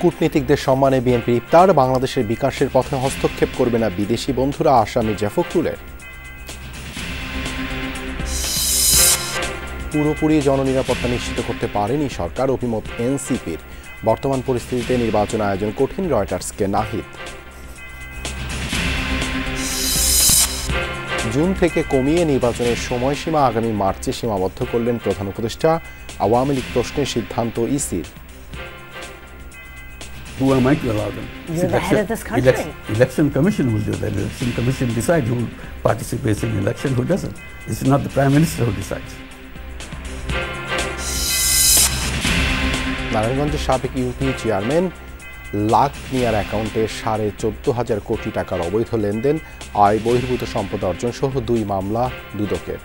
কূটনীতিকদের সম্মানে বিএনপির ইফতার, বাংলাদেশের বিকাশের পথে হস্তক্ষেপ করবে না বিদেশি বন্ধুরা, আশা মির্জা ফখরুলের। পুরোপুরি জননিরাপত্তা নিশ্চিত করতে পারেনি সরকার, অভিমত এনসিপির। বর্তমান পরিস্থিতিতে নির্বাচন আয়োজন কঠিন, রয়টার্সকে নাহিদ। জুন থেকে কমিয়ে নির্বাচনের সময়সীমা আগামী মার্চে সীমাবদ্ধ করলেন প্রধান উপদেষ্টা। আওয়ামী লীগ প্রশ্নের সিদ্ধান্ত ইসির। Who am I to allow them? You're the head of this country. Election Commission will do that. Election Commission decides who participates in election, who doesn't. It's not the Prime Minister who decides. নারায়ণগঞ্জের সাবেক UP chairman lakh মিয়ার অ্যাকাউন্টে 14,500 কোটি টাকার অবৈধ লেনদেন, আয় বহির্ভূত সম্পদ অর্জন সহ 2 মামলা দুদকের।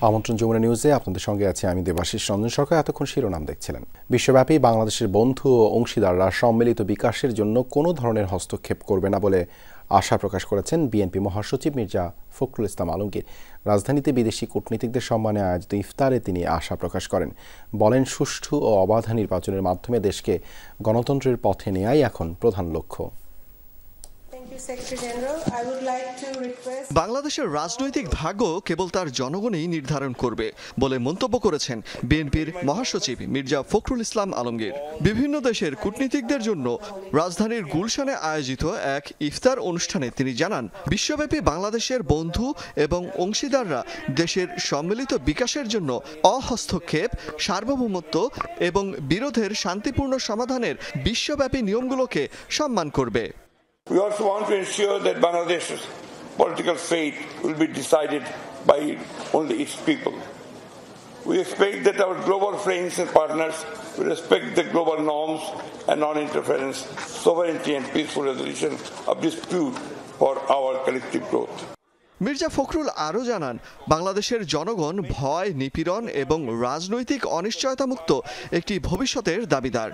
আমন্ত্রণ যমুনা নিউজে আপনাদের সঙ্গে আছে আমি দেবাশিস রঞ্জন সরকার। এতক্ষণ শিরোনাম দেখছিলেন। বিশ্বব্যাপী বাংলাদেশের বন্ধু ও অংশীদাররা সম্মিলিত বিকাশের জন্য কোনো ধরনের হস্তক্ষেপ করবে না বলে আশা প্রকাশ করেছেন বিএনপি মহাসচিব মির্জা ফখরুল ইসলাম আলমগীর। রাজধানীতে বিদেশি কূটনীতিকদের সম্মানে আয়োজিত ইফতারে তিনি আশা প্রকাশ করেন। বলেন, সুষ্ঠু ও অবাধ নির্বাচনের মাধ্যমে দেশকে গণতন্ত্রের পথে নেয়াই এখন প্রধান লক্ষ্য। বাংলাদেশের রাজনৈতিক ভাগ্য কেবল তার জনগণই নির্ধারণ করবে বলে মন্তব্য করেছেন বিএনপির মহাসচিব মির্জা ফখরুল ইসলাম আলমগীর। বিভিন্ন দেশের কূটনীতিকদের জন্য রাজধানীর গুলশানে আয়োজিত এক ইফতার অনুষ্ঠানে তিনি জানান, বিশ্বব্যাপী বাংলাদেশের বন্ধু এবং অংশীদাররা দেশের সম্মিলিত বিকাশের জন্য অহস্তক্ষেপ, সার্বভৌমত্ব এবং বিরোধের শান্তিপূর্ণ সমাধানের বিশ্বব্যাপী নিয়মগুলোকে সম্মান করবে। We also want to ensure that Bangladesh's political fate will be decided by only its people. We expect that our global friends and partners will respect the global norms and non-interference, sovereignty and peaceful resolution of dispute for our collective growth. Mirza Fakhrul আরও জানান, বাংলাদেশের জনগণ ভয়, নিপীড়ন এবং রাজনৈতিক অনিশ্চয়তামুক্ত একটি ভবিষ্যতের দাবিদার।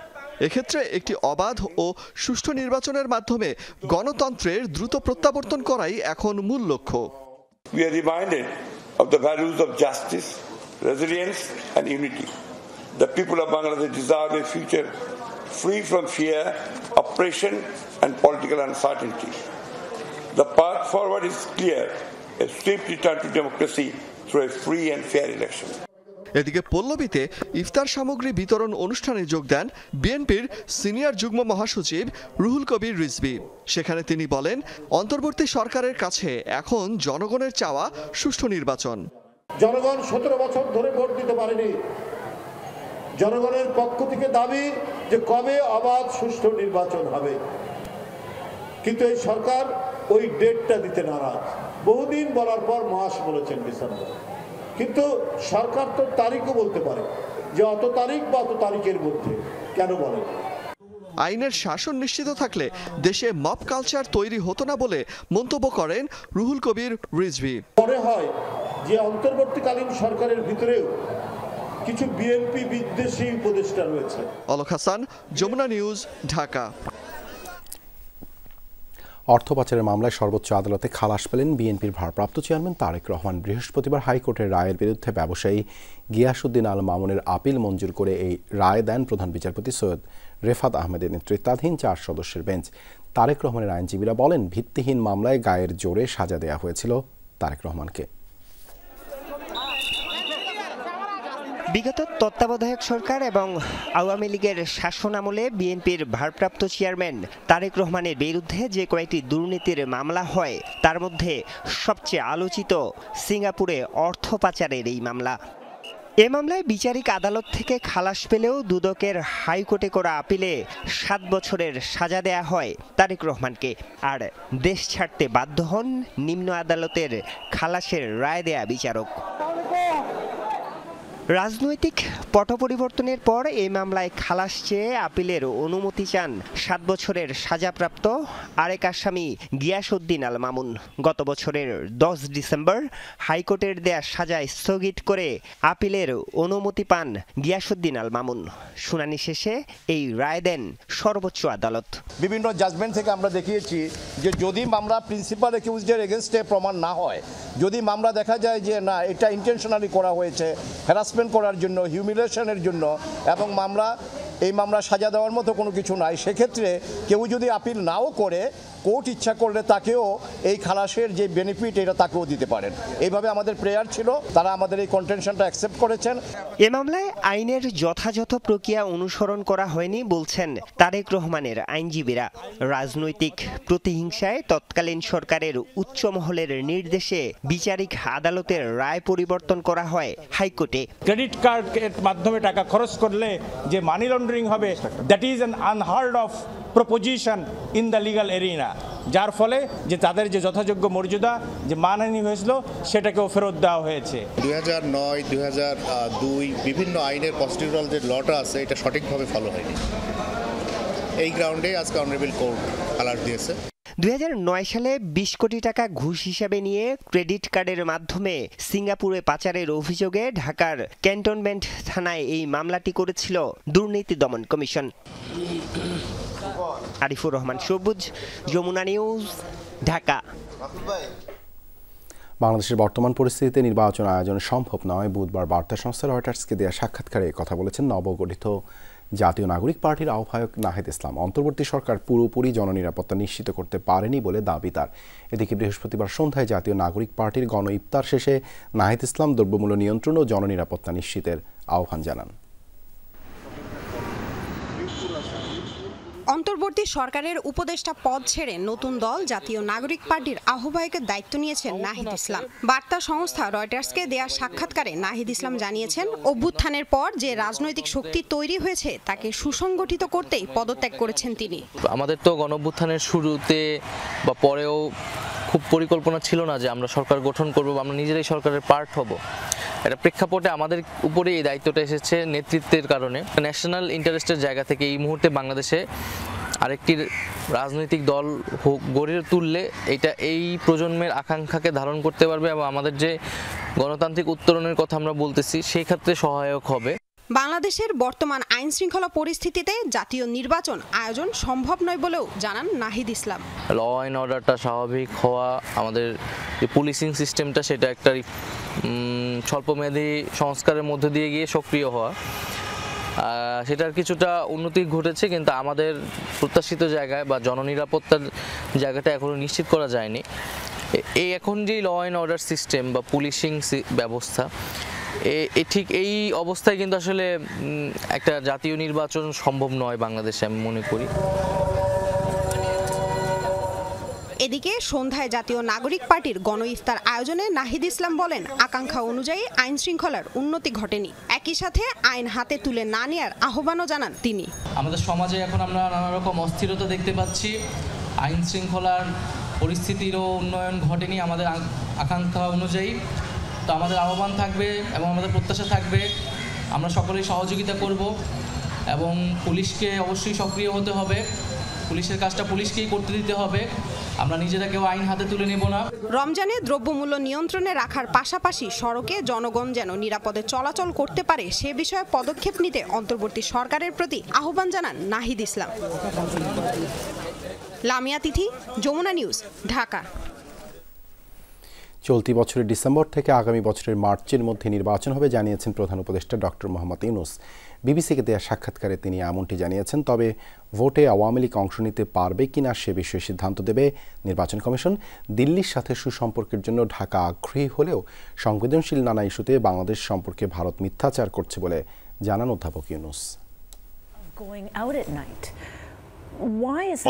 এক্ষেত্রে একটি অবাধ ও সুষ্ঠু নির্বাচনের মাধ্যমে গণতন্ত্রের দ্রুত প্রত্যাবর্তন করাই এখন মূল লক্ষ্য। We are reminded of the values of justice, resilience and unity. The people of Bangladesh deserve a future free from fear, oppression and political uncertainty. The path forward is clear: a swift return to democracy through a free and fair election. এদিকে পল্লবীতে ইফতার সামগ্রী বিতরণ অনুষ্ঠানে যোগ দেন বিএনপির senior যুগ্ম মহাসচিব রুহুল কবির রিজভী। সেখানে তিনি বলেন, অন্তর্বর্তী সরকারের কাছে এখন জনগণের চাওয়া সুষ্ঠু নির্বাচন। জনগণ 17 বছর ধরে ভোট দিতে পারেনি। জনগণের পক্ষ থেকে দাবি যে কবে অবাধ সুষ্ঠু নির্বাচন হবে, কিন্তু এই সরকার ওই ডেটটা দিতে নারাজ। বহুদিন বলার পর মাস বলেছেন ডিসেম্বর, কিন্তু সরকার তো তারিখও বলতে পারে যে অত তারিখ বা অত তারিখের মধ্যে, কেন বলে? আইনের শাসন নিশ্চিত থাকলে দেশে মব কালচার তৈরি হতো না বলে মন্তব্য করেন রুহুল কবির রিজভী। মনে হয় যে অন্তর্বর্তীকালীন সরকারের ভিতরেও কিছু বিএনপি বিদ্বেষী উপদেষ্টা রয়েছে। অলক হাসান, যমুনা নিউজ, ঢাকা। অর্থ পাচারের মামলায় সর্বোচ্চ আদালতে খালাস পেলেন বিএনপির ভারপ্রাপ্ত চেয়ারম্যান তারেক রহমান। বৃহস্পতিবার হাইকোর্টের রায়ের বিরুদ্ধে ব্যবসায়ী গিয়াসউদ্দিন আল মামুনের আপিল মঞ্জুর করে এই রায় দেন প্রধান বিচারপতি সৈয়দ রেফাত আহমেদের নেতৃত্বাধীন 4 সদস্যের বেঞ্চ। তারেক রহমানের আইনজীবীরা বলেন, ভিত্তিহীন মামলায় গায়ের জোরে সাজা দেয়া হয়েছিল তারেক রহমানকে। বিগত তত্ত্বাবধায়ক সরকার এবং আওয়ামী লীগের শাসনামলে বিএনপির ভারপ্রাপ্ত চেয়ারম্যান তারেক রহমানের বিরুদ্ধে যে কয়েকটি দুর্নীতির মামলা হয়, তার মধ্যে সবচেয়ে আলোচিত সিঙ্গাপুরে অর্থ পাচারের এই মামলা। এ মামলায় বিচারিক আদালত থেকে খালাস পেলেও দুদকের হাইকোর্টে করা আপিলে 7 বছরের সাজা দেয়া হয় তারেক রহমানকে, আর দেশ ছাড়তে বাধ্য হন নিম্ন আদালতের খালাসের রায় দেয়া বিচারক। রাজনৈতিক পট পরিবর্তনের পর এই মামলায় খালাস চেয়ে আপিলের অনুমতি চান 7 বছরের সাজাপ্রাপ্ত আরেক আসামি গিয়াসউদ্দিন আল মামুন। গত বছরের 10 ডিসেম্বর হাইকোর্টের দেয়া সাজা স্থগিত করে আপিলের অনুমতি পান গিয়াসউদ্দিন আল মামুন। শুনানি শেষে এই রায় দেন সর্বোচ্চ আদালত। বিভিন্ন জাজমেন্ট থেকে আমরা দেখিয়েছি যে যদি মামলা প্রিন্সিপাল অ্যাকিউজডের এগেনস্টে প্রমাণ না হয়, যদি মামলা দেখা যায় যে না এটা ইন্টেনশনালি করা হয়েছে হ্যারাসমেন্ট করার জন্য, হিউমিলিয়েশনের জন্য, এবং এই মামলা সাজা দেওয়ার মতো কোনো কিছু নাই, সেক্ষেত্রে কেউ যদি আপিল নাও করে কোর্ট ইচ্ছা করলে তাকেও এই খালাসের যে বেনিফিট এটা তাকেও দিতে পারেন। এইভাবে আমাদের প্রেয়ার ছিল, তারা আমাদের এই কন্টেনশনটা অ্যাকসেপ্ট করেছেন। এ মামলায় আইনের যথাযথ প্রক্রিয়া অনুসরণ করা হয়নি বলছেন তারেক রহমানের আইনজীবীরা। রাজনৈতিক প্রতিহিংসায় তৎকালীন সরকারের উচ্চ মহলের নির্দেশে বিচারিক আদালতের রায় পরিবর্তন করা হয় হাইকোর্টে। ক্রেডিট কার্ডের মাধ্যমে টাকা খরচ করলে যে মানি লন্ডারিং হবে, that is an unheard of proposition in the legal arena, যার ফলে যে তাদের যে যথাযোগ্য মর্যাদা যে মানহানি হয়েছিল সেটাকেও ফেরত দেওয়া হয়েছে। 2009, 2002 বিভিন্ন আইনের প্রসিডিউরাল যে লটা আছে এটা সঠিকভাবে ফলো হয়নি। এই গ্রাউন্ডে আজকে অনারেবল কোর্ট খালাস দিয়েছে। 2009 সালে 20 কোটি টাকা ঘুষ হিসাবে নিয়ে ক্রেডিট কার্ডের মাধ্যমে সিঙ্গাপুরে পাচারের অভিযোগে ঢাকার ক্যান্টনমেন্ট থানায় এই মামলাটি করেছিল দুর্নীতি দমন কমিশন। আরিফুর রহমান সবুজ, যমুনা নিউজ, ঢাকা। বাংলাদেশের বর্তমান পরিস্থিতিতে নির্বাচন আয়োজন সম্ভব নয়, বুধবার বার্তা সংস্থা রয়টার্সকে দেওয়া সাক্ষাৎকারে কথা বলেছেন নবগঠিত জাতীয় নাগরিক পার্টির আহ্বায়ক নাহিদ ইসলাম। অন্তর্বর্তী সরকার পুরোপুরি জননিরাপত্তা নিশ্চিত করতে পারেনি বলে দাবি তার। এদিকে বৃহস্পতিবার সন্ধ্যায় জাতীয় নাগরিক পার্টির গণ ইফতার শেষে নাহিদ ইসলাম দ্রব্যমূল্য নিয়ন্ত্রণ ও জননিরাপত্তা নিশ্চিতের আহ্বান জানান। অন্তর্বর্তী সরকারের উপদেষ্টা পদ ছেড়ে নতুন দল জাতীয় নাগরিক পার্টির আহ্বায়কের দায়িত্ব নিয়েছেন নাহিদ ইসলাম। বার্তা সংস্থা রয়টার্সকে দেয়া সাক্ষাৎকারে নাহিদ ইসলাম জানিয়েছেন, অভ্যুত্থানের পর যে রাজনৈতিক শক্তি তৈরি হয়েছে তাকে সুসংগঠিত করতেই পদত্যাগ করেছেন তিনি। আমাদের তো গণঅভ্যুত্থানের শুরুতে বা পরেও খুব পরিকল্পনা ছিল না যে আমরা সরকার গঠন করব, আমরা নিজেরাই সরকারের পার্ট হব। এটা প্রেক্ষাপটে আমাদের উপরে এই দায়িত্বটা এসেছে নেতৃত্বের কারণে। ন্যাশনাল ইন্টারেস্টের জায়গা থেকে এই মুহূর্তে বাংলাদেশে আরেকটি রাজনৈতিক দল গড়ে তুললে এটা এই প্রজন্মের আকাঙ্ক্ষাকে ধারণ করতে পারবে এবং আমাদের যে গণতান্ত্রিক উত্তরণের কথা আমরা বলতেছি সেই ক্ষেত্রে সহায়ক হবে। বাংলাদেশের বর্তমান আইন শৃঙ্খলা পরিস্থিতিতে জাতীয় নির্বাচন আয়োজন সম্ভব নয় বলেও জানান নাহিদ ইসলাম। ল অ্যান্ড অর্ডারটা স্বাভাবিক হওয়া, আমাদের যে পুলিশিং সিস্টেমটা সেটা একটা স্বল্পমেয়াদী সংস্কারের মধ্যে দিয়ে গিয়ে সক্রিয় হওয়া, সেটার কিছুটা উন্নতি ঘটেছে, কিন্তু আমাদের প্রত্যাশিত জায়গায় বা জননিরাপত্তার জায়গাটা এখনো নিশ্চিত করা যায়নি। এই এখন যে ল অ্যান্ড অর্ডার সিস্টেম বা পুলিশিং ব্যবস্থা, ঠিক এই অবস্থায় কিন্তু আসলে একটা জাতীয় নির্বাচন সম্ভব নয় বাংলাদেশে, আমি মনে করি। এদিকে সন্ধ্যায় জাতীয় নাগরিক পার্টির গণ ইফতার আয়োজনে নাহিদ ইসলাম বলেন, আকাঙ্ক্ষা অনুযায়ী আইন শৃঙ্খলার উন্নতি ঘটেনি। একই সাথে আইন হাতে তুলে না নেওয়ার আহ্বানও জানান তিনি। আমাদের সমাজে এখন আমরা নানা রকম অস্থিরতা দেখতে পাচ্ছি, আইন শৃঙ্খলার পরিস্থিতিরও উন্নয়ন ঘটেনি আমাদের আকাঙ্ক্ষা অনুযায়ী। তো আমাদের আহ্বান থাকবে এবং আমাদের প্রত্যাশা থাকবে আমরা সকলেই সহযোগিতা করব এবং পুলিশকে অবশ্যই সক্রিয় হতে হবে, পুলিশের কাজটা পুলিশকেই করতে দিতে হবে, আমরা নিজেরা কেউ আইন হাতে তুলে নেব না। রমজানে দ্রব্যমূল্য নিয়ন্ত্রণে রাখার পাশাপাশি সড়কে জনগণ যেন নিরাপদে চলাচল করতে পারে সে বিষয়ে পদক্ষেপ নিতে অন্তর্বর্তী সরকারের প্রতি আহ্বান জানান নাহিদ ইসলাম। লামিয়া তিথি, যমুনা নিউজ, ঢাকা। চলতি বছরের ডিসেম্বর থেকে আগামী বছরের মার্চের মধ্যে নির্বাচন হবে জানিয়েছেন প্রধান উপদেষ্টা ডক্টর মোহাম্মদ ইউনূস। বিবিসিকে দেয়া সাক্ষাৎকারে তিনি এমনটি জানিয়েছেন। তবে ভোটে আওয়ামী লীগ অংশ নিতে পারবে কিনা সে বিষয়ে সিদ্ধান্ত দেবে নির্বাচন কমিশন। দিল্লির সাথে সুসম্পর্কের জন্য ঢাকা আগ্রহী হলেও সংবেদনশীল নানা ইস্যুতে বাংলাদেশ সম্পর্কে ভারত মিথ্যাচার করছে বলে জানান অধ্যাপক ইউনূস।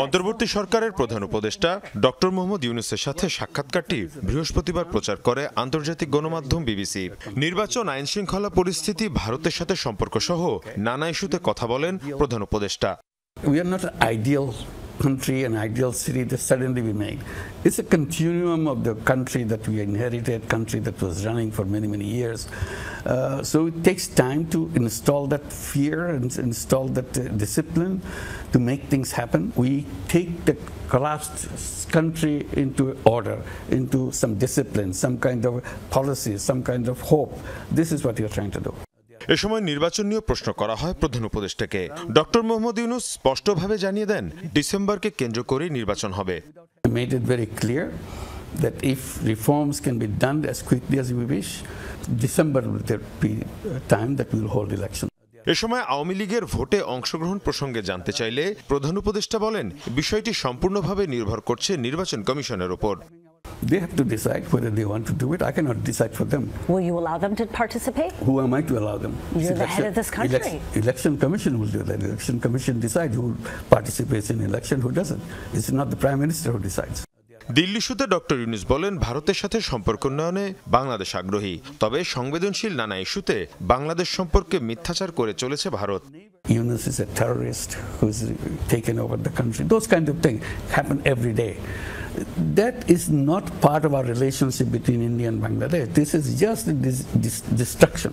অন্তর্বর্তী সরকারের প্রধান উপদেষ্টা ডক্টর মোহাম্মদ ইউনূসের সাথে সাক্ষাৎকারটি বৃহস্পতিবার প্রচার করে আন্তর্জাতিক গণমাধ্যম বিবিসি। নির্বাচন, আইন শৃঙ্খলা পরিস্থিতি, ভারতের সাথে সম্পর্ক সহ নানা ইস্যুতে কথা বলেন প্রধান উপদেষ্টা। We are not an ideal country, an ideal city that suddenly we made. It's a continuum of the country that we inherited, country that was running for many, many years. So it takes time to install that fear and install that discipline to make things happen. We take the collapsed country into order, into some discipline, some kind of policy, some kind of hope. This is what you're trying to do. এ সময় নির্বাচন নিয়ে প্রশ্ন করা হয় প্রধান উপদেষ্টাকে। Doctor Mohammad Yunus স্পষ্টভাবে জানিয়ে দেন ডিসেম্বরকে কেন্দ্র করে নির্বাচন হবে। I made it very clear that if reforms can be done as quickly as we wish, December will be a time that we will hold election. এ সময় আওয়ামী লীগের ভোটে অংশগ্রহণ প্রসঙ্গে জানতে চাইলে প্রধান উপদেষ্টা বলেন বিষয়টি সম্পূর্ণভাবে নির্ভর করছে নির্বাচন কমিশনের উপর। They have to decide whether they want to do it. I cannot decide for them. Will you allow them to participate? Who am I to allow them? You're the head of this country. Election Commission will do that. Election Commission decides who participates in election, who doesn't. It's not the Prime Minister who decides. Delhi ইস্যুতে doctor Yunus বলেন ভারতের সাথে সম্পর্ক উন্নয়নে বাংলাদেশ আগ্রহী, তবে সংবেদনশীল নানা ইস্যুতে বাংলাদেশ সম্পর্কে মিথ্যাচার করে চলেছে Bharat. Yunus is a terrorist who's taken over the country. Those kind of things happen every day. That is not part of our relationship between India and Bangladesh. This is just a destruction.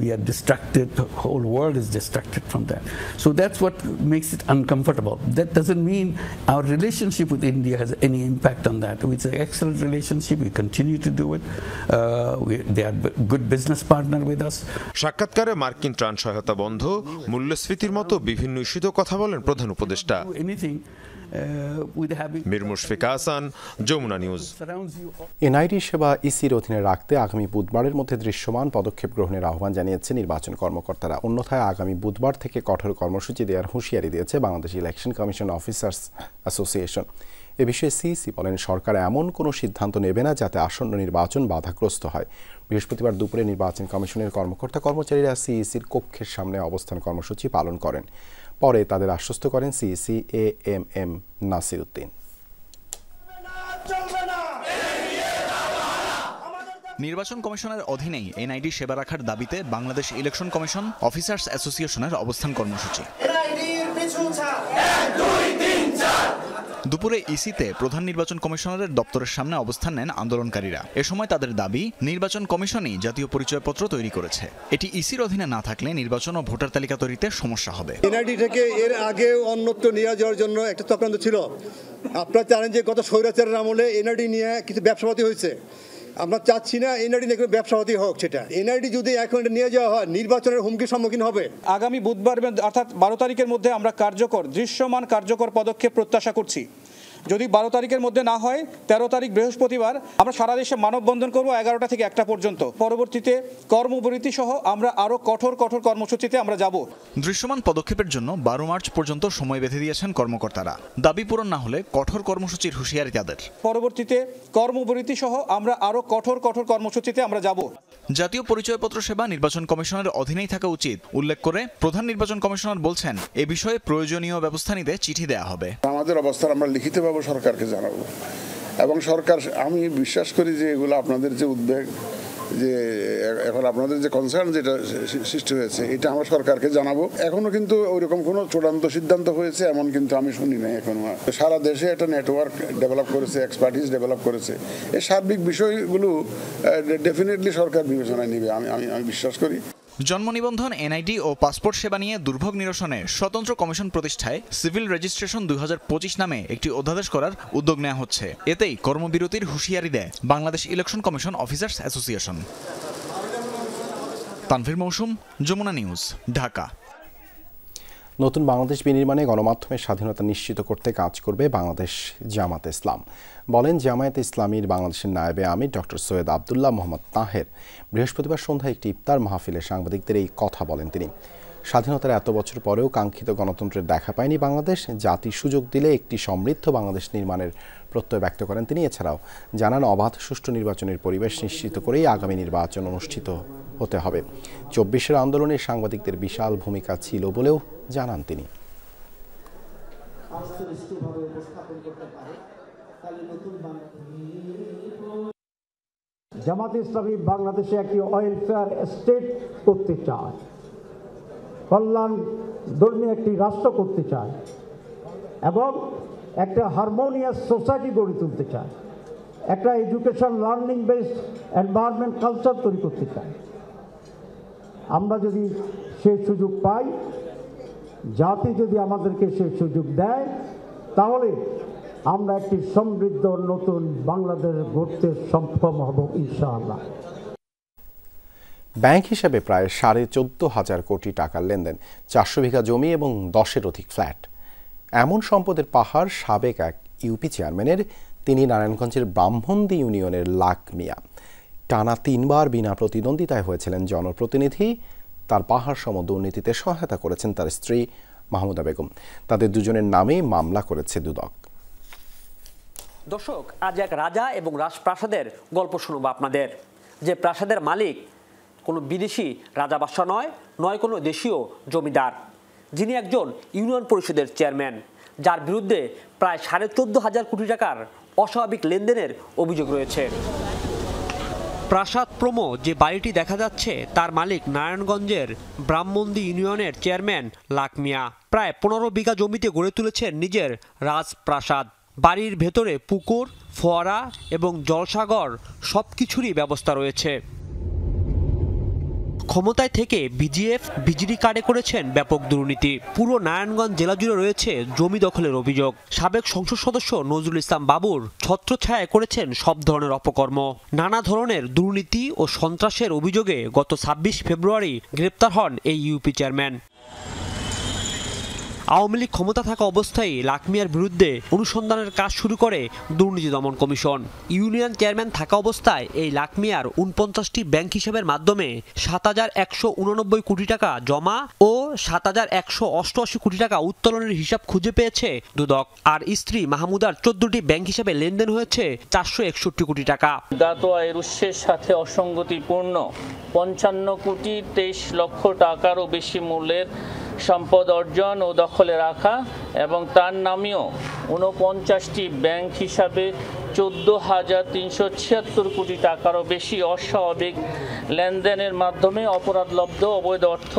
We are distracted, the whole world is distracted from that. So that's what makes it uncomfortable. That doesn't mean our relationship with India has any impact on that. It's an excellent relationship, we continue to do it. They are a good business partner with us. সাক্ষাৎকারে মার্কিন ত্রাণ সহায়তা বন্ধ, মূল্যস্ফীতির মতো বিভিন্ন ইস্যুতে কথা বলেন প্রধান উপদেষ্টা। মীর মুশফিকা হাসান, যমুনা নিউজ। এনআইডি সেবা ইসির অধীনে রাখতে আগামী বুধবারের মধ্যে দৃশ্যমান পদক্ষেপ গ্রহণের আহ্বান জানিয়েছে নির্বাচন কর্মকর্তারা। অন্যথায় আগামী বুধবার থেকে কঠোর কর্মসূচি দেওয়ার হুঁশিয়ারি দিয়েছে Bangladesh election commission officers association. এ বিষয়ে সিইসি বলেন সরকার এমন কোনো সিদ্ধান্ত নেবে না যাতে আসন্ন নির্বাচন বাধাগ্রস্ত হয়। বৃহস্পতিবার দুপুরে নির্বাচন কমিশনের কর্মকর্তা কর্মচারীরা সিইসির কক্ষের সামনে অবস্থান কর্মসূচি পালন করেন। পরে তাদের আশ্বস্ত করেন সিইসি এএমএম নাসির উদ্দিন। নির্বাচন কমিশনের অধীনেই এনআইডি সেবা রাখার দাবিতে বাংলাদেশ ইলেকশন কমিশন অফিসার্স অ্যাসোসিয়েশনের অবস্থান কর্মসূচি। দুপুরে ইসিতে প্রধান নির্বাচন কমিশনারের দপ্তরের সামনে অবস্থান নেন আন্দোলনকারীরা। এ সময় তাদের দাবি নির্বাচন কমিশনই জাতীয় পরিচয়পত্র তৈরি করেছে, এটি ইসির অধীনে না থাকলে নির্বাচন ও ভোটার তালিকা তৈরিতে সমস্যা হবে। এনআইডি থেকে এর আগে অন্যত্র নিয়ে যাওয়ার জন্য একটা চক্রান্ত ছিল। আপনারা জানেন যে গত স্বৈরাচারের আমলে এনআইডি নিয়ে কিছু ব্যবসাপাতি হয়েছে। আমরা চাচ্ছি না এনআইডি নিয়ে ব্যবসাপাতি হোক, সেটা এনআইডি যদি এখন নিয়ে যাওয়া হয় নির্বাচনের হুমকির সম্মুখীন হবে। আগামী বুধবার অর্থাৎ 12 তারিখের মধ্যে আমরা দৃশ্যমান কার্যকর পদক্ষেপ প্রত্যাশা করছি। যদি 12 তারিখের মধ্যে না হয় 13 তারিখ বৃহস্পতিবার আমরা সারা দেশে মানববন্ধন করব 11টা থেকে 1টা পর্যন্ত। পরবর্তীতে কর্মবিরতি সহ আমরা আরো কঠোর কর্মসূচিতে আমরা যাব। দৃশ্যমান পদক্ষেপের জন্য 12 মার্চ পর্যন্ত সময় বেঁধে দিয়েছেন কর্মকর্তারা। দাবি পূরণ না হলে কঠোর কর্মসূচির হুঁশিয়ারি তাদের। পরবর্তীতে কর্মবিরতি সহ আমরা আরো কঠোর কর্মসূচিতে আমরা যাব। জাতীয় পরিচয়পত্র সেবা নির্বাচন কমিশনের অধীনেই থাকা উচিত উল্লেখ করে প্রধান নির্বাচন কমিশনার বলছেন এ বিষয়ে প্রয়োজনীয় ব্যবস্থা নিতে চিঠি দেওয়া হবে। আমাদের অবস্থান আমরা লিখিতভাবে সরকারকে জানাবো এবং সরকার, আমি বিশ্বাস করি যে এগুলো আপনাদের যে উদ্বেগ, যে এখন আপনাদের যে কনসার্ন যেটা সৃষ্টি হয়েছে, এটা আমরা সরকারকে জানাবো। এখনো কিন্তু ওইরকম কোনো চূড়ান্ত সিদ্ধান্ত হয়েছে এমন কিন্তু আমি শুনি নাই এখনো। সারা দেশে একটা নেটওয়ার্ক ডেভেলপ করেছে, এক্সপার্টিস ডেভেলপ করেছে। এই সার্বিক বিষয়গুলো ডেফিনেটলি সরকার বিবেচনায় নেবে আমি বিশ্বাস করি। জন্ম নিবন্ধন, এনআইডি ও পাসপোর্ট সেবা নিয়ে দুর্ভোগ নিরসনে স্বতন্ত্র কমিশন প্রতিষ্ঠায় সিভিল রেজিস্ট্রেশন 2025 নামে একটি অধ্যাদেশ করার উদ্যোগ নেওয়া হচ্ছে। এতেই কর্মবিরতির হুঁশিয়ারি দেয় Bangladesh election commission officers association. Tanvir মৌসুম, যমুনা নিউজ, ঢাকা। নতুন বাংলাদেশ বিনির্মাণে গণমাধ্যমের স্বাধীনতা নিশ্চিত করতে কাজ করবে বাংলাদেশ জামায়াতে ইসলাম, বলেন জামায়াতে ইসলামীর বাংলাদেশের নায়েবে আমির ডক্টর সৈয়দ আবদুল্লাহ মোহাম্মদ তাহের। বৃহস্পতিবার সন্ধ্যায় একটি ইফতার মাহফিলে সাংবাদিকদের এই কথা বলেন তিনি। স্বাধীনতার এত বছর পরেও কাঙ্ক্ষিত গণতন্ত্রের দেখা পায়নি বাংলাদেশ, জাতি সুযোগ দিলে একটি সমৃদ্ধ বাংলাদেশ নির্মাণের প্রত্যয় ব্যক্ত করেন তিনি। এছাড়াও জানান অবাধ সুষ্ঠু নির্বাচনের পরিবেশ নিশ্চিত করেই আগামী নির্বাচন অনুষ্ঠিত হতে হবে। 24-এর আন্দোলনে সাংবাদিকদের বিশাল ভূমিকা ছিল বলেও জানান তিনি। জামায়াতে ইসলামী বাংলাদেশে একটি ওয়েলফেয়ার স্টেট করতে চায়, কল্যাণ ধর্মী একটি রাষ্ট্র করতে চায়। এবং একটা হারমোনিয়াস সোসাইটি গড়ে তুলতে চায়, একটা education learning based environment culture তৈরি করতে চায়। আমরা যদি সেই সুযোগ পাই, জাতি যদি আমাদেরকে সেই সুযোগ দেয়, তাহলে আমরা একটি সমৃদ্ধ নতুন বাংলাদেশ গড়তে সক্ষম হব ইনশাআল্লাহ। ব্যাংক হিসাবে প্রায় 14,500 কোটি টাকার লেনদেন, 400 বিঘা জমি এবং 10-এর অধিক ফ্ল্যাট, এমন সম্পদের পাহাড় সাবেক এক ইউপি চেয়ারম্যানের। তিনি নারায়ণগঞ্জের ব্রাহ্মণদী ইউনিয়নের লাক মিয়া। টানা 3 বার বিনা প্রতিদ্বন্দ্বিতায় হয়েছিলেন জনপ্রতিনিধি। তার পাহাড় সম দুর্নীতিতে সহায়তা করেছেন তার স্ত্রী মাহমুদা বেগম। তাদের দুজনের নামেই মামলা করেছে দুদক। দর্শক, আজ এক রাজা এবং রাজপ্রাসাদের গল্প শুনব আপনাদের। যে প্রাসাদের মালিক কোনো বিদেশি রাজা বাদশাহ নয় কোনো দেশীয় জমিদার, যিনি একজন ইউনিয়ন পরিষদের চেয়ারম্যান, যার বিরুদ্ধে প্রায় 14,500 কোটি টাকার অস্বাভাবিক লেনদেনের অভিযোগ রয়েছে। প্রাসাদ প্রমো যে বাড়িটি দেখা যাচ্ছে, তার মালিক নারায়ণগঞ্জের ব্রাহ্মণদী ইউনিয়নের চেয়ারম্যান লাক মিয়া। প্রায় 15 বিঘা জমিতে গড়ে তুলেছেন নিজের রাজপ্রাসাদ। বাড়ির ভেতরে পুকুর, ফোয়ারা এবং জলসাগর সবকিছুরই ব্যবস্থা রয়েছে। ক্ষমতায় থেকে বিজিএফ বিজিডি কার্ডে করেছেন ব্যাপক দুর্নীতি। পুরো নারায়ণগঞ্জ জেলা জুড়ে রয়েছে জমি দখলের অভিযোগ। সাবেক সংসদ সদস্য নজরুল ইসলাম বাবুর ছত্রছায়ায় করেছেন সব ধরনের অপকর্ম। নানা ধরনের দুর্নীতি ও সন্ত্রাসের অভিযোগে গত 26 ফেব্রুয়ারি গ্রেপ্তার হন এই ইউপি চেয়ারম্যান। আওয়ামী লীগ ক্ষমতা থাকা অবস্থায় লাক মিয়ার বিরুদ্ধে অনুসন্ধানের কাজ শুরু করে দুর্নীতি দমন কমিশন। ইউনিয়ন চেয়ারম্যান থাকা অবস্থায় এই লাক মিয়ার 49টি ব্যাংক হিসাবের মাধ্যমে 7,189 কোটি টাকা জমা ও 7,188 কোটি টাকা উত্তোলনের হিসাব খুঁজে পেয়েছে দুদক। আর স্ত্রী মাহমুদার 14টি ব্যাংক হিসাবে লেনদেন হয়েছে 461 কোটি টাকা। জ্ঞাত আয়ের উৎসের সাথে অসঙ্গতিপূর্ণ 55 কোটি 23 লক্ষ টাকারও বেশি মূল্যের সম্পদ অর্জন ও দখলে রাখা এবং তার নামেও 49টি ব্যাংক হিসাবে 14,376 কোটি টাকারও বেশি অস্বাভাবিক লেনদেনের মাধ্যমে অপরাধলব্ধ অবৈধ অর্থ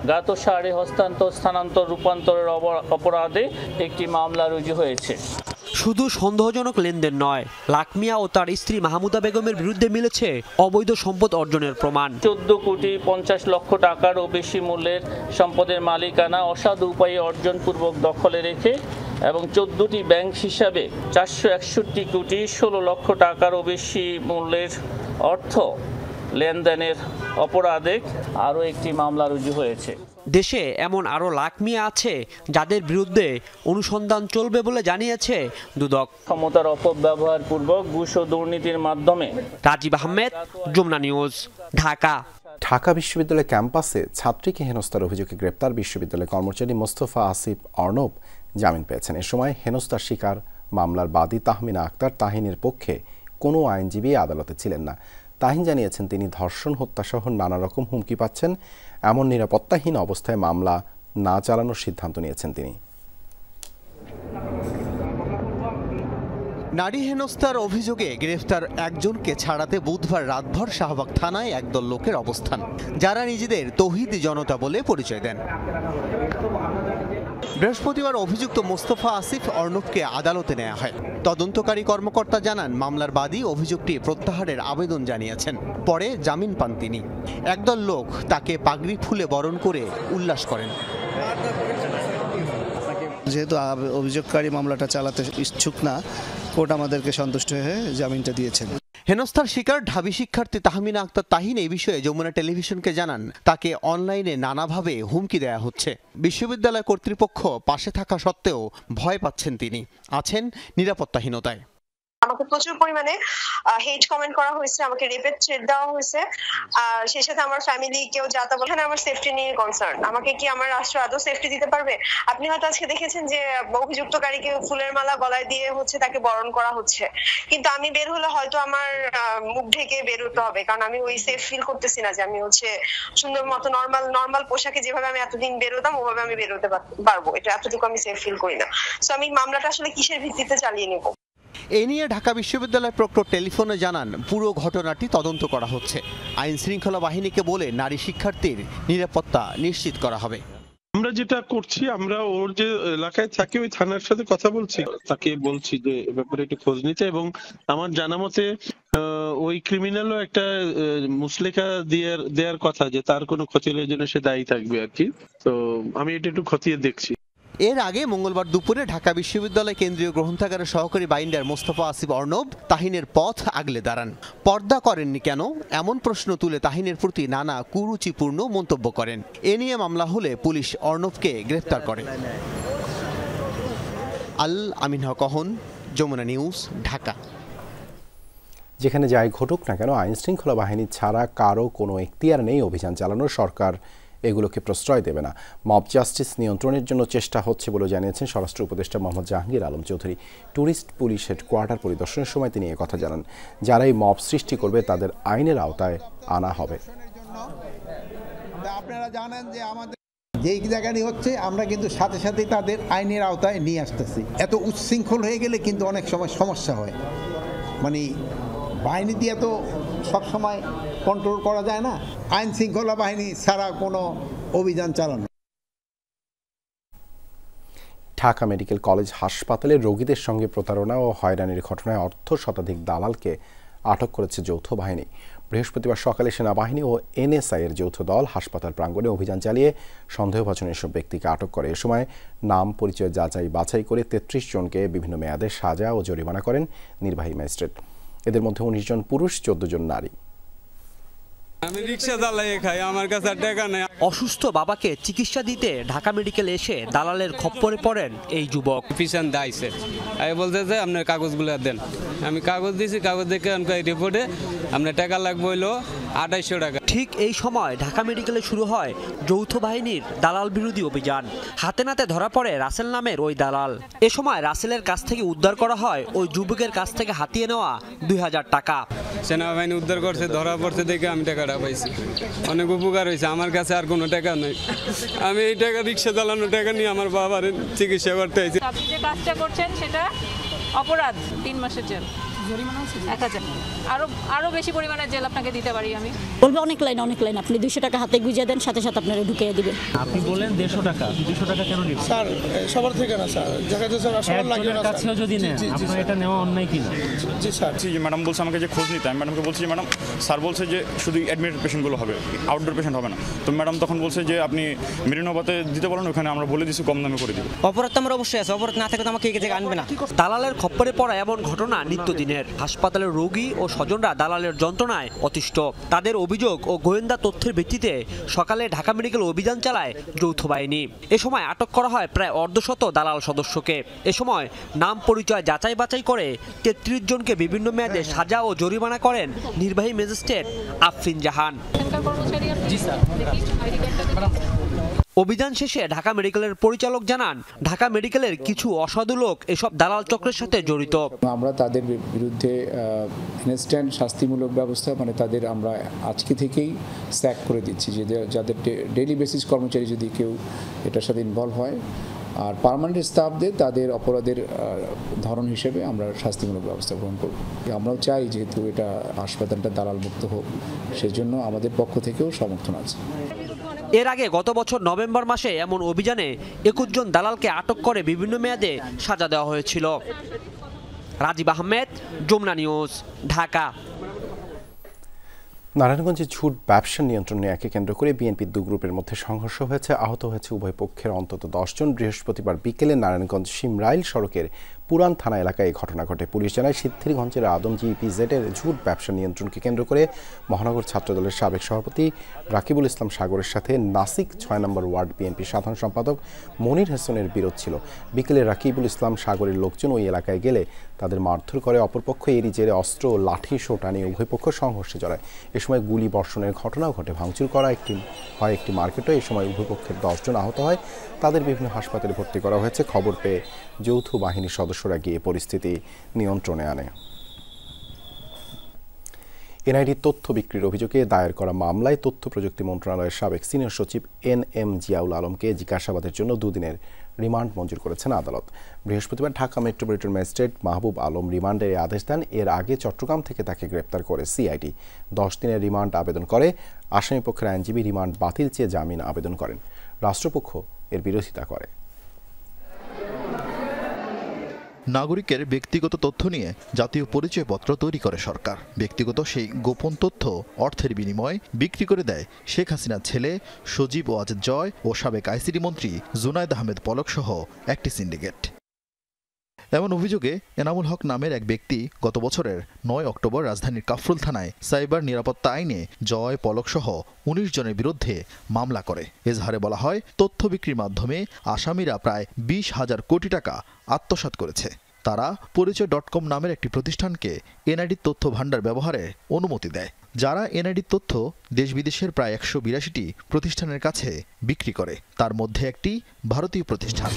জ্ঞাত সারে হস্তান্তর, স্থানান্তর, রূপান্তরের অপরাধে একটি মামলা রুজু হয়েছে। শুধু সন্দেহজনক লেনদেন নয়, লাক মিয়া ও তার স্ত্রী মাহমুদা বেগমের বিরুদ্ধে মিলেছে অবৈধ সম্পদ অর্জনের প্রমাণ। 14 কোটি 50 লক্ষ টাকারও বেশি মূল্যের সম্পদের মালিকানা অসাধু উপায়ে অর্জনপূর্বক দখলে রেখে এবং 14টি ব্যাংক হিসাবে 461 কোটি 16 লক্ষ টাকারও বেশি মূল্যের অর্থ লেনদেনের অপরাধে আরও একটি মামলা রুজু হয়েছে। দেশে এমন আরও লাক মিয়া আছে যাদের বিরুদ্ধে অনুসন্ধান চলবে বলে জানিয়েছে দুদক। ক্ষমতার অপব্যবহার পূর্বক ঘুষ ও দুর্নীতির মাধ্যমে। রাজীব আহমেদ, যমুনা নিউজ, ঢাকা। ঢাকা বিশ্ববিদ্যালয় ক্যাম্পাসে ছাত্রীকে হেনস্থার অভিযোগে গ্রেপ্তার বিশ্ববিদ্যালয় কর্মচারী মোস্তফা আসিফ অর্ণব জামিন পেয়েছেন। এ সময় হেনস্থার শিকার মামলার বাদী তাহমিনা আক্তার তাহিনের পক্ষে কোনো আইনজীবী আদালতে ছিলেন না। তাহিন জানিয়েছেন তিনি ধর্ষণ, হত্যাসহ নানা রকম হুমকি পাচ্ছেন। এমন নিরাপত্তাহীন অবস্থায় মামলা না চালানোর সিদ্ধান্ত নিয়েছেন তিনি। নারী হেনস্থার অভিযোগে গ্রেফতার একজনকে ছাড়াতে বুধবার রাতভর শাহবাগ থানায় একদল লোকের অবস্থান, যারা নিজেদের তৌহিদ জনতা বলে পরিচয় দেন। বৃহস্পতিবার অভিযুক্ত মোস্তফা আসিফ অর্ণবকে আদালতে নেওয়া হয়। তদন্তকারী কর্মকর্তা জানান, মামলার বাদী অভিযোগটি প্রত্যাহারের আবেদন জানিয়েছেন। পরে জামিন পান তিনি। একদল লোক তাকে পাগড়ি ফুলে বরণ করে উল্লাস করেন। যেহেতু অভিযোগকারী মামলাটা চালাতে ইচ্ছুক না, কোর্ট আমাদেরকে সন্তুষ্ট হয়ে জামিনটা দিয়েছেন। হেনস্থার শিকার ঢাবি শিক্ষার্থী তাহমিনা আক্তার তাহিন এই বিষয়ে যমুনা টেলিভিশনকে জানান, তাকে অনলাইনে নানাভাবে হুমকি দেয়া হচ্ছে। বিশ্ববিদ্যালয় কর্তৃপক্ষ পাশে থাকা সত্ত্বেও ভয় পাচ্ছেন তিনি, আছেন নিরাপত্তাহীনতায়। আমাকে প্রচুর পরিমাণে হেট কমেন্ট করা হয়েছে, আমাকে রেপের থ্রেট দেওয়া হয়েছে। আর সেই সাথে আমার ফ্যামিলি কেউ যাতা বলে, আমার সেফটি নিয়ে কনসার্ন। আমাকে কি আমার রাষ্ট্র আদৌ সেফটি দিতে পারবে? আপনি হয়তো আজকে দেখেছেন যে অভিযুক্তকারীকে ফুলের মালা গলায় দিয়ে তাকে বরণ করা হচ্ছে, কিন্তু আমি বের হলে হয়তো আমার মুখ ঢেকে বের হতে হবে, কারণ আমি ওই সেফ ফিল করতেছি না যে আমি সুন্দর মতো নর্মাল পোশাকে যেভাবে আমি এতদিন বের হতাম ওভাবে আমি বের হতে পারবো। এটা এতটুকু আমি সেফ ফিল করি না। সো আমি মামলাটা আসলে কিসের ভিত্তিতে চালিয়ে নেব? এ নিয়ে ঢাকা বিশ্ববিদ্যালয় প্রক্টর টেলিফোনে জানান, পুরো ঘটনাটি তদন্ত করা হচ্ছে। আইন শৃঙ্খলা বাহিনীকে বলে নারী শিক্ষার্থীর নিরাপত্তা নিশ্চিত করা হবে। আমরা যেটা করছি, আমরা ওর যে এলাকায় থাকি ওই থানার সাথে কথা বলছি, তাকে বলছি যে এ ব্যাপারে একটু খোঁজ নিতে, এবং আমার জানা মতে ওই ক্রিমিনালও একটা মুসলেখা দেওয়ার কথা যে তার কোনো ক্ষতির জন্য সে দায়ী থাকবে আর কি। তো আমি এটা একটু খতিয়ে দেখছি। এর আগে মঙ্গলবার দুপুরে ঢাকা বিশ্ববিদ্যালয় কেন্দ্রীয় গ্রন্থাগারের সহকারী বাইন্ডার মোস্তফা আসিফ অর্ণব তাহিনের পথ আগলে দাঁড়ান। পর্দা করেননি কেন এমন প্রশ্ন তুলে তাহিনের প্রতি নানা কুরুচিপূর্ণ মন্তব্য করেন। এ নিয়ে মামলা হলে পুলিশ অর্ণবকে গ্রেফতার করে। আল আমিন হক অহন, যমুনা নিউজ, ঢাকা। যেখানে যাই ঘটুক না কেন আইন শৃঙ্খলা বাহিনী ছাড়া কারো কোনো এখতিয়ার নেই অভিযান চালানোর। সরকার এগুলোকে প্রশ্রয় দেবে না। মব জাস্টিস নিয়ন্ত্রণের জন্য চেষ্টা হচ্ছে বলে জানিয়েছেন স্বরাষ্ট্র উপদেষ্টা Mohammad Jahangir Alam Chowdhury. Tourist police headquarter পরিদর্শনের সময় তিনি একথা জানান। যারাই মব সৃষ্টি করবে তাদের আইনের আওতায় আনা হবে। আপনারা জানেন যে আমাদের যেই জায়গাটি হচ্ছে আমরা কিন্তু সাথে সাথে তাদের আইনের আওতায় নিয়ে আসতেছি। এত উচ্ছৃঙ্খল হয়ে গেলে কিন্তু অনেক সময় সমস্যা হয়। মানে বাহিনী দিয়ে তো সবসময় কন্ট্রোল করা যায় না। আইন শৃঙ্খলা বাহিনী ছাড়া কোনো অভিযান চালানো। ঢাকা মেডিকেল কলেজ হাসপাতালে রোগীদের সঙ্গে প্রতারণা ও হয়রানির ঘটনায় শতাধিক দালালকে আটক করেছে যৌথ বাহিনী। বৃহস্পতিবার সকালে সেনাবাহিনী ও এনএসআই এর যৌথ দল হাসপাতাল প্রাঙ্গণে অভিযান চালিয়ে সন্দেহভাজন এসব ব্যক্তিকে আটক করে। এ সময় নাম পরিচয় যাচাই বাছাই করে 33 জনকে বিভিন্ন মেয়াদে সাজা ও জরিমানা করেন নির্বাহী ম্যাজিস্ট্রেট। এদের মধ্যে 19 জন পুরুষ, 14 জন নারী। আমি রিকশা চালাই খাই, আমার কাছে টাকা নেই। অসুস্থ বাবাকে চিকিৎসা দিতে ঢাকা মেডিকেলে এসে দালালের খপ্পরে পড়েন এই যুবক। পিছন দাইছে, আমি বলতে যে আপনার কাগজগুলো দেন। আমি কাগজ দিয়েছি, কাগজ দেখে রিপোর্টে আপনার টাকা লাগবে হইলো 2800 টাকা। ঠিক এই সময় ঢাকা মেডিকেলে শুরু হয় যৌথ বাহিনীর দালাল বিরোধী অভিযান। হাতে নাতে ধরা পড়ে রাসেল নামের ওই দালাল। এ সময় রাসেলের কাছ থেকে উদ্ধার করা হয় ওই যুবকের কাছ থেকে হাতিয়ে নেওয়া 2000 টাকা। সেনাবাহিনী উদ্ধার করছে, ধরা পড়ছে দেখে আমি টাকাটা পাইছি। অনেক উপকার হয়েছে, আমার কাছে আর কোনো টাকা নেই। আমি এই টাকা রিক্সা চালানোর টাকা নিয়ে আমার বাবার চিকিৎসা করতে হয়েছে। আপনি যে কাজটা করছেন সেটা অপরাধ, 3 মাসের জেল, জরিমানা আছে 1000। আরো বেশি পরিমাণে জেল আপনাকে দিতে পারি আমি। বলবো অনেক লাইন আপনি 200 টাকা হাতে গুঁজে দেন, সাথে সাথে আপনারা ঢুকিয়ে দিবেন। আপনি বলেন 150 টাকা, 200 টাকা কেন নিবেন স্যার? সবার থেকে না স্যার, জায়গা যে স্যার সবার লাগে না। কাছেও যদি নেন আপনারা এটা নেওয়া অন্যায় কিনা? জি স্যার। যে ম্যাডাম বলছে আমাকে যে খোঁজ নিতে, আমি ম্যাডামকে বলছি যে ম্যাডাম স্যার বলছে যে শুধু অ্যাডমিটেড পেশেন্টগুলো হবে, আউটডোর পেশেন্ট হবে না। তো ম্যাডাম তখন বলছে যে আপনি মেরিনোবাতে দিতে বলেন, ওখানে আমরা বলে দিচ্ছি কম দামে করে দিব। অপরাধ তো আমার অবশ্যই আছে, অপরাধ না থাকলে তো আমাকে এই জায়গায় আনবে না। দালালের খপ্পরে পড়া এমন ঘটনা নিত্যদিনের। হাসপাতালের রোগী ও স্বজনরা দালালের যন্ত্রণায় অতিষ্ঠ। তাদের অভিযোগ ও গোয়েন্দা তথ্যের ভিত্তিতে সকালে ঢাকা মেডিকেল অভিযান চালায় যৌথ বাহিনী। এ সময় আটক করা হয় প্রায় অর্ধশত দালাল সদস্যকে। এ সময় নাম পরিচয় যাচাই বাছাই করে 33 জনকে বিভিন্ন মেয়াদে সাজা ও জরিমানা করেন নির্বাহী ম্যাজিস্ট্রেট আফরিন জাহান। অভিযান শেষে ঢাকা মেডিকেলের পরিচালক জানান, ঢাকা মেডিকেলের কিছু অসাধু লোক এসব দালাল চক্রের সাথে জড়িত। আমরা তাদের বিরুদ্ধে ইনস্ট্যান্ট শাস্তিমূলক ব্যবস্থা, মানে তাদের আমরা আজকে থেকেই স্যাক করে দিচ্ছি, যে যাদের ডেইলি বেসিস কর্মচারী যদি কেউ এটার সাথে ইনভলভ হয়, আর পার্মানেন্ট স্টাফদের তাদের অপরাধের ধরন হিসেবে আমরা শাস্তিমূলক ব্যবস্থা গ্রহণ করব। আমরাও চাই যেহেতু এটা হাসপাতালটা দালাল মুক্ত হোক, সেজন্য আমাদের পক্ষ থেকেও সমর্থন আছে। এর আগে গত বছর নভেম্বর মাসে এমন অভিযানে 21 জন দালালকে আটক করে বিভিন্ন মেয়াদে সাজা দেওয়া হয়েছিল। রাজীব আহমেদ, যমুনা নিউজ, ঢাকা। নারায়ণগঞ্জে ঝুট ব্যবসা নিয়ন্ত্রণ নেওয়াকে কেন্দ্র করে বিএনপির 2 গ্রুপের মধ্যে সংঘর্ষ হয়েছে। আহত হয়েছে উভয় পক্ষের অন্তত 10 জন। বৃহস্পতিবার বিকেলে নারায়ণগঞ্জ শিমরাইল সড়কের পুরান থানা এলাকায় এই ঘটনা ঘটে। পুলিশ জানায় সিদ্ধিরগঞ্জের আদমজি ইপিজেডের ঝুট ব্যবসা নিয়ন্ত্রণকে কেন্দ্র করে মহানগর ছাত্রদলের সাবেক সভাপতি রাকিবুল ইসলাম সাগরের সাথে নাসিক 6 নম্বর ওয়ার্ড বিএনপির সাধারণ সম্পাদক মনির হাসানের বিরোধ ছিল। বিকেলে রাকিবুল ইসলাম সাগরের লোকজন ওই এলাকায় গেলে তাদের মারধর করে অপরপক্ষ। এরই জেরে অস্ত্র ও লাঠি সোটা নিয়ে উভয় পক্ষ সংঘর্ষে জড়ায়। এ সময় গুলি বর্ষণের ঘটনাও ঘটে। ভাঙচুর করা একটি মার্কেটও। এই সময় উভয় পক্ষের 10 জন আহত হয়। তাদের বিভিন্ন হাসপাতালে ভর্তি করা হয়েছে। খবর পেয়ে যৌথ বাহিনীর সদস্যরা গিয়ে পরিস্থিতি নিয়ন্ত্রণে আনে। এনআইডির তথ্য বিক্রির অভিযোগে দায়ের করা মামলায় তথ্য প্রযুক্তি মন্ত্রণালয়ের সাবেক সিনিয়র সচিব NM জিয়াউল আলমকে জিজ্ঞাসাবাদের জন্য 2 দিনের রিমান্ড মঞ্জুর করেছেন আদালত। বৃহস্পতিবার ঢাকা মেট্রোপলিটন ম্যাজিস্ট্রেট মাহবুব আলম রিমান্ডের আদেশ দেন। এর আগে চট্টগ্রাম থেকে তাকে গ্রেপ্তার করে সিআইডি 10 দিনের রিমান্ড আবেদন করে। আসামিপক্ষের আইনজীবী রিমান্ড বাতিল চেয়ে জামিন আবেদন করেন। রাষ্ট্রপক্ষ এর বিরোধিতা করে। নাগরিকের ব্যক্তিগত তথ্য নিয়ে জাতীয় পরিচয়পত্র তৈরি করে সরকার। ব্যক্তিগত সেই গোপন তথ্য অর্থের বিনিময়ে বিক্রি করে দেয় শেখ হাসিনার ছেলে সজীব ওয়াজেদ জয় ও সাবেক আইসিটি মন্ত্রী জুনায়েদ আহমেদ পলক সহ একটি সিন্ডিকেট। এমন অভিযোগে এনামুল হক নামের এক ব্যক্তি গত বছরের ৯ অক্টোবর রাজধানীর কাফরুল থানায় সাইবার নিরাপত্তা আইনে জয় পলক সহ ১৯ জনের বিরুদ্ধে মামলা করে। এজাহারে বলা হয়, তথ্য বিক্রির মাধ্যমে আসামিরা প্রায় ২০,০০০ কোটি টাকা আত্মসাৎ করেছে। তারা পরিচয়.com নামের একটি প্রতিষ্ঠানকে এনআইডি তথ্য ভাণ্ডার ব্যবহারের অনুমতি দেয়, যারা এনআইডি তথ্য দেশ বিদেশের প্রায় ১৮২টি প্রতিষ্ঠানের কাছে বিক্রি করে, তার মধ্যে একটি ভারতীয় প্রতিষ্ঠান।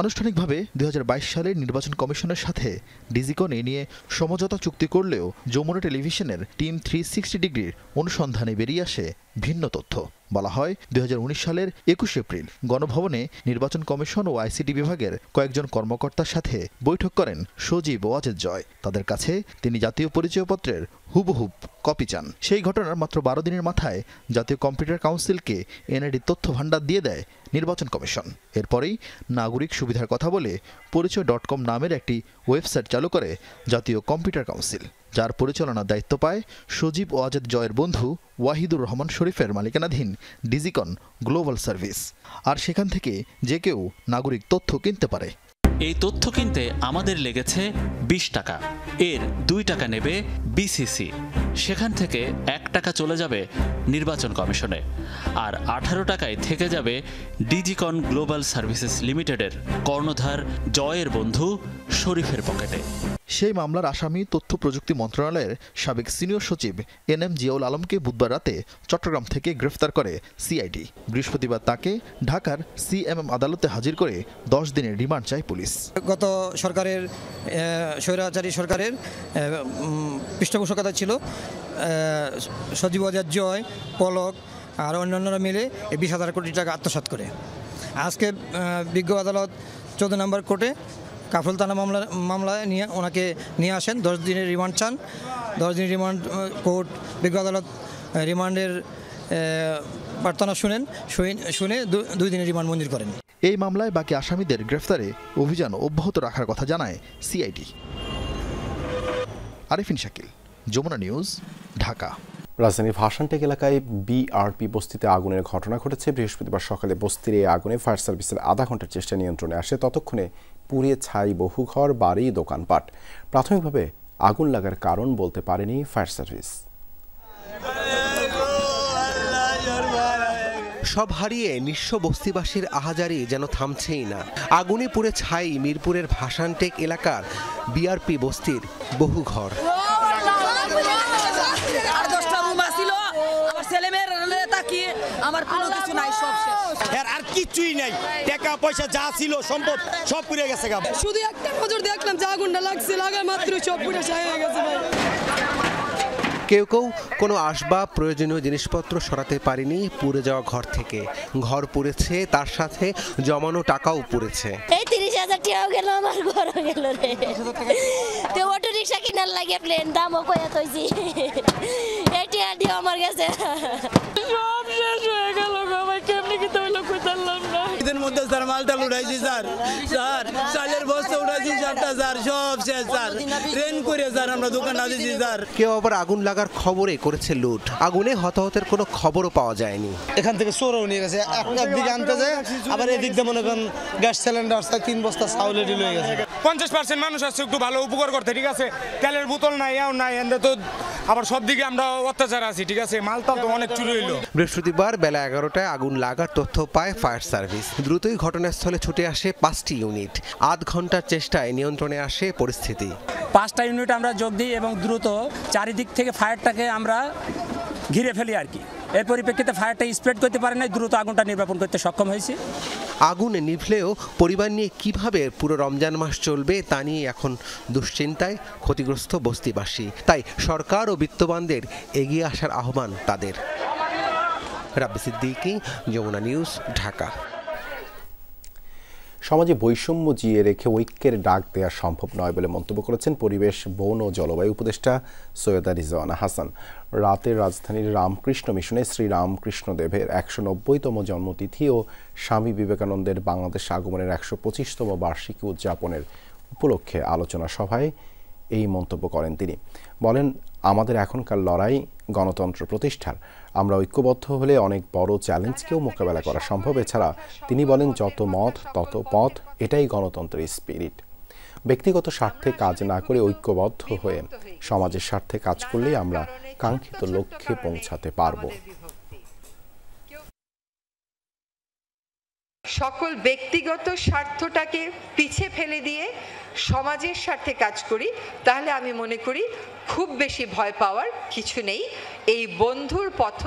আনুষ্ঠানিকভাবে ২০২২ সালের নির্বাচন কমিশনের সাথে ডিজিকন এ নিয়ে সমঝোতা চুক্তি করলেও যমুনা টেলিভিশনের টিম 360 ডিগ্রির অনুসন্ধানে বেরিয়ে আসে ভিন্ন তথ্য। বলা হয়, ২০১৯ সালের ২১ এপ্রিল গণভবনে নির্বাচন কমিশন ও আইসিটি বিভাগের কয়েকজন কর্মকর্তার সাথে বৈঠক করেন সজীব ওয়াজেদ জয়। তাদের কাছে তিনি জাতীয় পরিচয়পত্রের হুবহুব কপি চান। সেই ঘটনার মাত্র ১২ দিনের মাথায় জাতীয় কম্পিউটার কাউন্সিলকে এনআইডি তথ্য ভাণ্ডার দিয়ে দেয় নির্বাচন কমিশন। এরপরেই নাগরিক সুবিধার কথা বলে পরিচয়.com নামের একটি ওয়েবসাইট চালু করে জাতীয় কম্পিউটার কাউন্সিল, যার পরিচালনার দায়িত্ব পায় সজীব ওয়াজেদ জয়ের বন্ধু ওয়াহিদুর রহমান শরীফের মালিকানাধীন ডিজিকন গ্লোবাল সার্ভিস। আর সেখান থেকে যে কেউ নাগরিক তথ্য কিনতে পারে। এই তথ্য কিনতে আমাদের লেগেছে ২০ টাকা। এর ২ টাকা নেবে বিসিসি, সেখান থেকে ১ টাকা চলে যাবে নির্বাচন কমিশনে, আর ১৮ টাকায় থেকে যাবে ডিজিকন গ্লোবাল সার্ভিসেস লিমিটেডের কর্ণধার জয়ের বন্ধু শরীফের পকেটে। সেই মামলার আসামি তথ্য প্রযুক্তি মন্ত্রণালয়ের সাবেক সিনিয়র সচিব এনএম জিয়াউল আলমকে বুধবার রাতে চট্টগ্রাম থেকে গ্রেফতার করে সিআইডি। বৃহস্পতিবার তাকে ঢাকার সিএমএম আদালতে হাজির করে ১০ দিনের রিমান্ড চায় পুলিশ। গত সরকারের স্বৈরাচারী সরকারের পৃষ্ঠপোষকতা ছিল সজীব ওয়াজেদ জয়, পলক আর অন্যান্যরা মিলে ২০,০০০ কোটি টাকা আত্মসাৎ করে। আজকে বিজ্ঞ আদালত ১৪ নম্বর কোর্টে কাফরুল থানা মামলায় ওনাকে নিয়ে আসেন। ১০ দিনের রিমান্ড চান। 10 দিনের রিমান্ড কোর্ট বিজ্ঞ আদালত রিমান্ডের প্রার্থনা শুনে ২ দিনের রিমান্ড মঞ্জুর করেন। এই মামলায় বাকি আসামিদের গ্রেফতারে অভিযান অব্যাহত রাখার কথা জানায় সিআইডি। আরিফিন শাকিল, যমুনা নিউজ, ঢাকা। রাজধানীর ভাসানটেক এলাকায় বিআরপি বস্তিতে আগুনের ঘটনা ঘটেছে। বৃহস্পতিবার সকালে বস্তির এই আগুনে ফায়ার সার্ভিসের আধা ঘন্টার চেষ্টা নিয়ন্ত্রণে আসে। ততক্ষণে পুড়িয়ে ছাই বহু ঘর, বাড়ি, দোকানপাট। প্রাথমিকভাবে আগুন লাগার কারণ বলতে পারেনি ফায়ার সার্ভিস। সব হারিয়ে নিঃস্ব বস্তিবাসীর আহাজারি যেন থামছেই না। আগুনে পুড়ে ছাই মিরপুরের ভাসানটেক এলাকার বিআরপি বস্তির বহু ঘর। আমার কোনো কিছু নাই, সব শেষ। আর কিছুই নাই, টাকা পয়সা যা ছিল সম্পদ সব পুড়ে গেছে। শুধু একটা নজর দেখলাম যে আগুনটা লাগছে, লাগার মাত্র সব পুড়ে ছাই হয়ে গেছে। কেউ কেউ কোনো আসবাব প্রয়োজনীয় জিনিসপত্র সরাতে পারেনি পুড়ে যাওয়া ঘর থেকে। ঘর পুড়েছে, তার সাথে জমানো টাকাও পুড়েছে। এই ৩০,০০০ টাকাও গেল, আমার ঘরও গেল রে। তো অটো রিক্সা কিনার লাগে প্লেন দামও কয়া তৈছি, এই টাকা দিয়ে আমার কাছে সব শেষ হয়ে গেল। ভাই কেমনি কি তৈল কইতালাম না। এদের মধ্যে স্যার মালটা উঠাইছি স্যার, চালের বস্তা উঠাইছি স্যার, সব শেষ স্যার। ট্রেন করে স্যার আমরা দোকান দিয়েছি স্যার। কেউ আবার আগুন লাগার খবরে করেছে লুট। আগুনে হতাহতের কোনো খবরও পাওয়া যায়নি। এখান থেকে চোরও নিয়ে গেছে, একদিকে আনতে যায়, আবার এদিক দিয়ে মনে করেন গ্যাস সিলিন্ডার ৩ বস্তা চাউল রেডি হয়ে গেছে। ৫০% মানুষ আসছে একটু ভালো উপকার করতে, ঠিক আছে। তেলের বোতল নাই, এও নাই, এনে তো আবার সব দিকে আমরা অত্যাচার আছি, ঠিক আছে। মালটা তো অনেক চুরি হইল। বৃহস্পতিবার বেলা ১১টায় আগুন লাগার তথ্য পায় ফায়ার সার্ভিস। দ্রুতই ঘটনাস্থলে ছুটে আসে ৫টি ইউনিট। আধ ঘন্টার চেষ্টায় নিয়ন্ত্রণে আসে পরিস্থিতি। 5টা ইউনিট আমরা যোগ দিই এবং দ্রুত চারিদিক থেকে ফায়ারটাকে আমরা ঘিরে ফেলি আর কি। এর পরিপ্রেক্ষিতে ফায়ারটা স্প্রেড করতে পারে না, দ্রুত আগুনটা নির্বাপন করতে সক্ষম হয়েছে। আগুন নিভলেও পরিবার নিয়ে কিভাবে পুরো রমজান মাস চলবে তা নিয়ে এখন দুশ্চিন্তায় ক্ষতিগ্রস্ত বস্তিবাসী। তাই সরকার ও বিত্তবানদের এগিয়ে আসার আহ্বান তাদের। রাব্বি সিদ্দিকী, যমুনা নিউজ, ঢাকা। সমাজে বৈষম্য জিয়ে রেখে ঐক্যের ডাক দেওয়া সম্ভব নয় বলে মন্তব্য করেছেন পরিবেশ, বন ও জলবায়ু উপদেষ্টা সৈয়দা রিজওয়ানা হাসান। রাতে রাজধানীর রামকৃষ্ণ মিশনে শ্রী রামকৃষ্ণ দেবের ১৯০তম জন্মতিথি ও স্বামী বিবেকানন্দের বাংলাদেশ আগমনের ১২৫তম বার্ষিকী উদযাপনের উপলক্ষে আলোচনা সভায় এই মন্তব্য করেন তিনি। বলেন, আমাদের এখনকার লড়াই গণতন্ত্র প্রতিষ্ঠার। আমরা ঐক্যবদ্ধ হলে অনেক বড় চ্যালেঞ্জকেও মোকাবেলা করা সম্ভব। এছাড়া তিনি বলেন, যত মত তত পথ, এটাই গণতন্ত্রের স্পিরিট। ব্যক্তিগত স্বার্থে কাজ না করে ঐক্যবদ্ধ হয়ে সমাজের স্বার্থে কাজ করলেই আমরা কাঙ্ক্ষিত লক্ষ্যে পৌঁছাতে পারব। সকল ব্যক্তিগত স্বার্থটাকে পিছে ফেলে দিয়ে সমাজের স্বার্থে কাজ করি, তাহলে আমি মনে করি খুব বেশি ভয় পাওয়ার কিছু নেই। এই বন্ধুর পথ,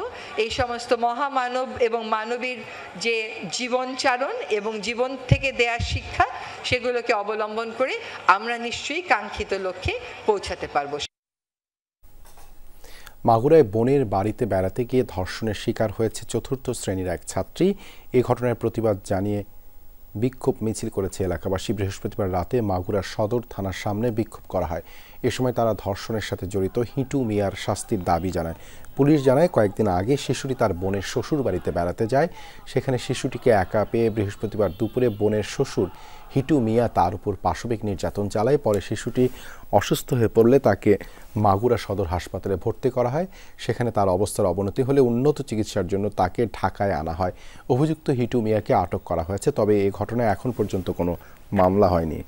এই সমস্ত মহামানব এবং মানবীর যে জীবনচারণ এবং জীবন থেকে দেয়া শিক্ষা, সেগুলোকে অবলম্বন করে আমরা নিশ্চয়ই কাঙ্ক্ষিত লক্ষ্যে পৌঁছাতে পারব। মাগুরায় বোনের বাড়িতে বেড়াতে গিয়ে ধর্ষণের শিকার হয়েছে ৪র্থ শ্রেণীর এক ছাত্রী। এই ঘটনার প্রতিবাদ জানিয়ে বিক্ষোভ মিছিল করেছে এলাকাবাসী। বৃহস্পতিবার রাতে মাগুরা সদর থানার সামনে বিক্ষোভ করা হয়। এ সময় তারা ধর্ষণের সাথে জড়িত হিটু মিয়ার শাস্তির দাবি জানায়। পুলিশ জানায়, কয়েকদিন আগে শিশুটি তার বোনের শ্বশুর বাড়িতে বেড়াতে যায়। সেখানে শিশুটিকে একা পেয়ে বৃহস্পতিবার দুপুরে বোনের শ্বশুর হিটু মিয়া তার উপর পাশবিক নির্যাতন চালায়। পরে শিশুটি অসুস্থ হয়ে পড়লে তাকে মাগুরা সদর হাসপাতালে ভর্তি করা হয়। সেখানে তার অবস্থার অবনতি হলে উন্নত চিকিৎসার জন্য তাকে ঢাকায় আনা হয়। অভিযুক্ত হিটু মিয়াকে আটক করা হয়েছে, তবে এই ঘটনায় এখন পর্যন্ত কোনো মামলা হয়নি।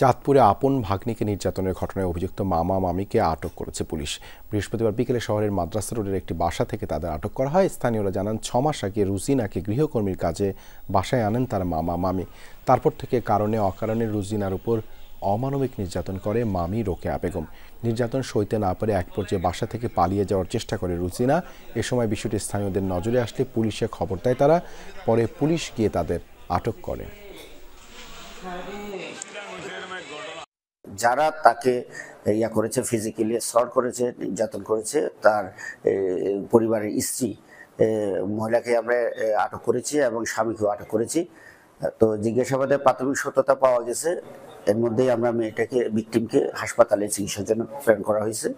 চাঁদপুরে আপন ভাগ্নিকে নির্যাতনের ঘটনায় অভিযুক্ত মামা মামিকে আটক করেছে পুলিশ। বৃহস্পতিবার বিকেলে শহরের মাদ্রাসা রোডের একটি বাসা থেকে তাদের আটক করা হয়। স্থানীয়রা জানান, ৬ মাস আগে রুজিনাকে গৃহকর্মীর কাজে বাসায় আনেন তার মামা মামি। তারপর থেকে কারণে অকারণে রুজিনার উপর অমানবিক নির্যাতন করে মামি রোকেয়া বেগম। নির্যাতন সইতে না পারে এক পর্যায়ে বাসা থেকে পালিয়ে যাওয়ার চেষ্টা করে রুজিনা। এ সময় বিষয়টি স্থানীয়দের নজরে আসলে পুলিশে খবর দেয় তারা। পরে পুলিশ গিয়ে তাদের আটক করে। যারা তাকে ইয়া করেছে, ফিজিক্যালি অ্যাসল্ট করেছে, নির্যাতন করেছে, তার পরিবারের স্ত্রী মহিলাকে আমরা আটক করেছি এবং স্বামীকেও আটক করেছি। তো জিজ্ঞাসাবাদে প্রাথমিক সত্যতা পাওয়া গেছে। এর মধ্যেই আমরা মেয়েটাকে, ভিকটিমকে হাসপাতালে চিকিৎসার জন্য প্রেরণ করা হয়েছে।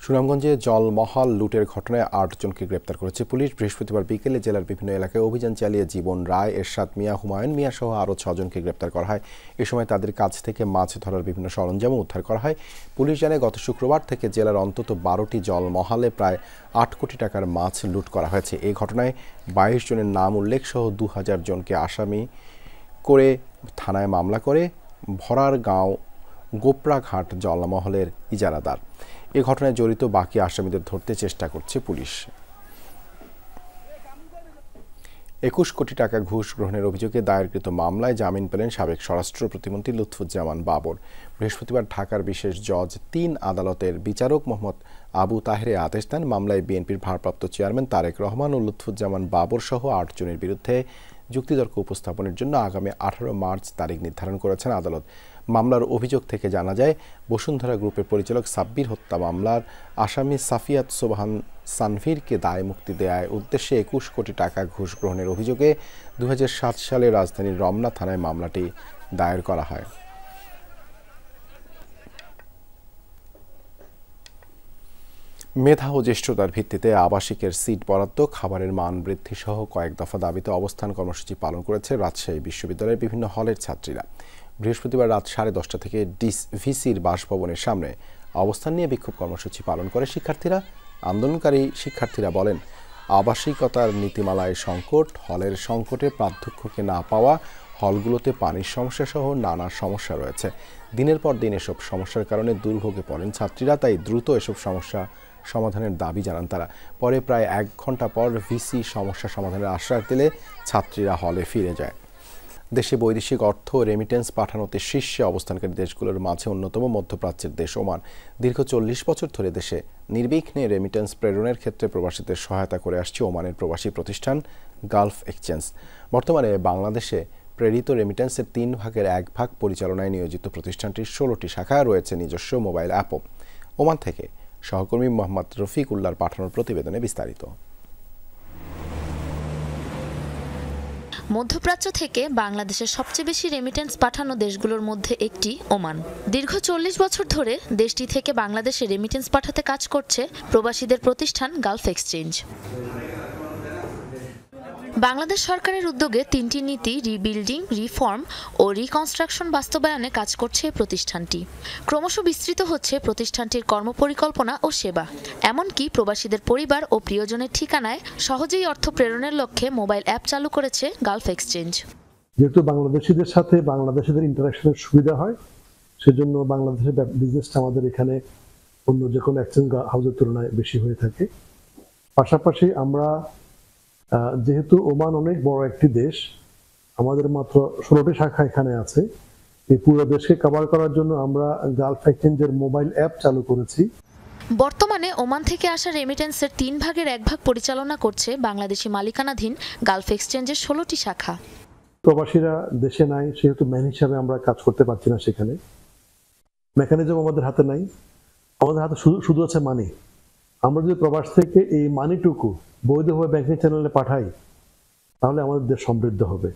সুনামগঞ্জে জলমহল লুটের ঘটনায় ৮ জনকে গ্রেপ্তার করেছে পুলিশ। বৃহস্পতিবার বিকেলে জেলার বিভিন্ন এলাকায় অভিযান চালিয়ে জীবন রায়, এরশাদ মিয়া, হুমায়ুন মিয়া সহ আরও ৬ জনকে গ্রেপ্তার করা হয়। এ সময় তাদের কাছ থেকে মাছ ধরার বিভিন্ন সরঞ্জামও উদ্ধার করা হয়। পুলিশ জানায়, গত শুক্রবার থেকে জেলার অন্তত ১২টি জলমহলে প্রায় ৮ কোটি টাকার মাছ লুট করা হয়েছে। এই ঘটনায় ২২ জনের নাম উল্লেখ সহ ২০০০ জনকে আসামি করে থানায় মামলা করে ভরারগাঁও গোপরাঘাট জলমহলের ইজারাদার। এ ঘটনায় জড়িত বাকি আসামিদের ধরতে চেষ্টা করছে পুলিশ। ২১ কোটি টাকা ঘুষ গ্রহণের অভিযোগে দায়েরকৃত মামলায় জামিন পেলেন সাবেক স্বরাষ্ট্র প্রতিমন্ত্রী লুৎফুজ্জামান বাবর। বৃহস্পতিবার ঢাকার বিশেষ জজ ৩ আদালতের বিচারক মোহাম্মদ আবু তাহেরে আদেশ দেন, মামলায় বিএনপির ভারপ্রাপ্ত চেয়ারম্যান তারেক রহমান ও লুৎফুজ্জামান বাবর সহ ৮ জনের বিরুদ্ধে যুক্তিতর্ক উপস্থাপনের জন্য আগামী ১৮ মার্চ তারিখ নির্ধারণ করেছেন আদালত। মামলার অভিযোগ থেকে জানা যায়, বসুন্ধরা গ্রুপের পরিচালক সাব্বির হত্যা মামলার আসামি সাফিয়াত সোবহান সানভীরকে দায় মুক্তি দেওয়ার উদ্দেশ্যে ২১ কোটি টাকা ঘুষ গ্রহণের অভিযোগে ২০০৭ সালে রাজধানীর রমনা থানায় মামলাটি দায়ের করা হয়। মেধা ও জ্যেষ্ঠতার ভিত্তিতে আবাসিকের সিট বরাদ্দ, খাবারের মান বৃদ্ধি সহ কয়েক দফা দাবিতে অবস্থান কর্মসূচি পালন করেছে রাজশাহী বিশ্ববিদ্যালয়ের বিভিন্ন হলের ছাত্রীরা। বৃহস্পতিবার রাত 10:30 থেকে ভিসির বাসভবনের সামনে অবস্থান নিয়ে বিক্ষোভ কর্মসূচি পালন করে শিক্ষার্থীরা। আন্দোলনকারী শিক্ষার্থীরা বলেন, আবাসিকতার নীতিমালায় সংকট, হলের সংকটে প্রাধ্যক্ষকে না পাওয়া, হলগুলোতে পানির সমস্যা সহ নানা সমস্যা রয়েছে। দিনের পর দিন এসব সমস্যার কারণে দুর্ভোগে পড়েন ছাত্রীরা, তাই দ্রুত এসব সমস্যা সমাধানের দাবি জানান তারা। পরে প্রায় 1 ঘন্টা পর ভিসি সমস্যা সমাধানের আশ্বাস দিলে ছাত্রীরা হলে ফিরে যায়। দেশে বৈদেশিক অর্থ রেমিটেন্স পাঠানোতে শীর্ষে অবস্থানকারী দেশগুলোর মাঝে অন্যতম মধ্যপ্রাচ্যের দেশ ওমান। দীর্ঘ 40 বছর ধরে দেশে নির্বিঘ্নে রেমিটেন্স প্রেরণের ক্ষেত্রে প্রবাসীদের সহায়তা করে আসছে ওমানের প্রবাসী প্রতিষ্ঠান গালফ এক্সচেঞ্জ। বর্তমানে বাংলাদেশে প্রেরিত রেমিটেন্সের 3 ভাগের 1 ভাগ পরিচালনায় নিয়োজিত প্রতিষ্ঠানটির 16টি শাখা রয়েছে নিজস্ব মোবাইল অ্যাপও। ওমান থেকে সহকর্মী মোহাম্মদ রফিক উল্লাহর পাঠানোর প্রতিবেদনে বিস্তারিত। মধ্যপ্রাচ্য থেকে বাংলাদেশের সবচেয়ে বেশি রেমিটেন্স পাঠানো দেশগুলোর মধ্যে একটি ওমান। দীর্ঘ 40 বছর ধরে দেশটি থেকে বাংলাদেশে রেমিটেন্স পাঠাতে কাজ করছে প্রবাসীদের প্রতিষ্ঠান গালফ এক্সচেঞ্জ। বাংলাদেশ সরকারের উদ্যোগে 3টি নীতি রিবিল্ডিং, রিফর্ম ও রিকনস্ট্রাকশন বাস্তবায়নে কাজ করছে প্রতিষ্ঠানটি। ক্রমশ বিস্তৃত হচ্ছে প্রতিষ্ঠানটির কর্মপরিকল্পনা ও সেবা, এমনকি প্রবাসীদের পরিবার ও প্রিয়জনের ঠিকানায় সহজেই অর্থ প্রেরণের লক্ষ্যে মোবাইল অ্যাপ চালু করেছে গালফ এক্সচেঞ্জ। যেহেতু বাংলাদেশিদের সাথে বাংলাদেশিদের ইন্টারাকশনের সুবিধা হয়, সেজন্য বাংলাদেশের বিজনেসটা আমাদের এখানে অন্য যে কোনো এক্সচেঞ্জ হাউসের তুলনায় বেশি হয়ে থাকে। পাশাপাশি আমরা যেহেতু ওমান অনেক বড় একটি দেশ, আমাদের মাত্র 16টি শাখা এখানে আছে। এই পুরো দেশকে কভার করার জন্য আমরা গালফ এক্সচেঞ্জের মোবাইল অ্যাপ চালু করেছি। বর্তমানে ওমান থেকে আসা রেমিটেন্সের 3 ভাগের 1 ভাগ পরিচালনা করছে বাংলাদেশি মালিকানাধীন গালফ এক্সচেঞ্জের 16টি শাখা। প্রবাসীরা দেশে নাই, সেহেতু ম্যান হিসাবে আমরা কাজ করতে পারছি না, সেখানে মেকানিজম আমাদের হাতে নাই। আমাদের হাতে শুধু আছে মানি। আমরা যদি প্রবাস থেকে এই মানিটুকু বৈধভাবে ব্যাংকিং চ্যানেলে পাঠাই, তাহলে আমাদের দেশ সমৃদ্ধ হবে।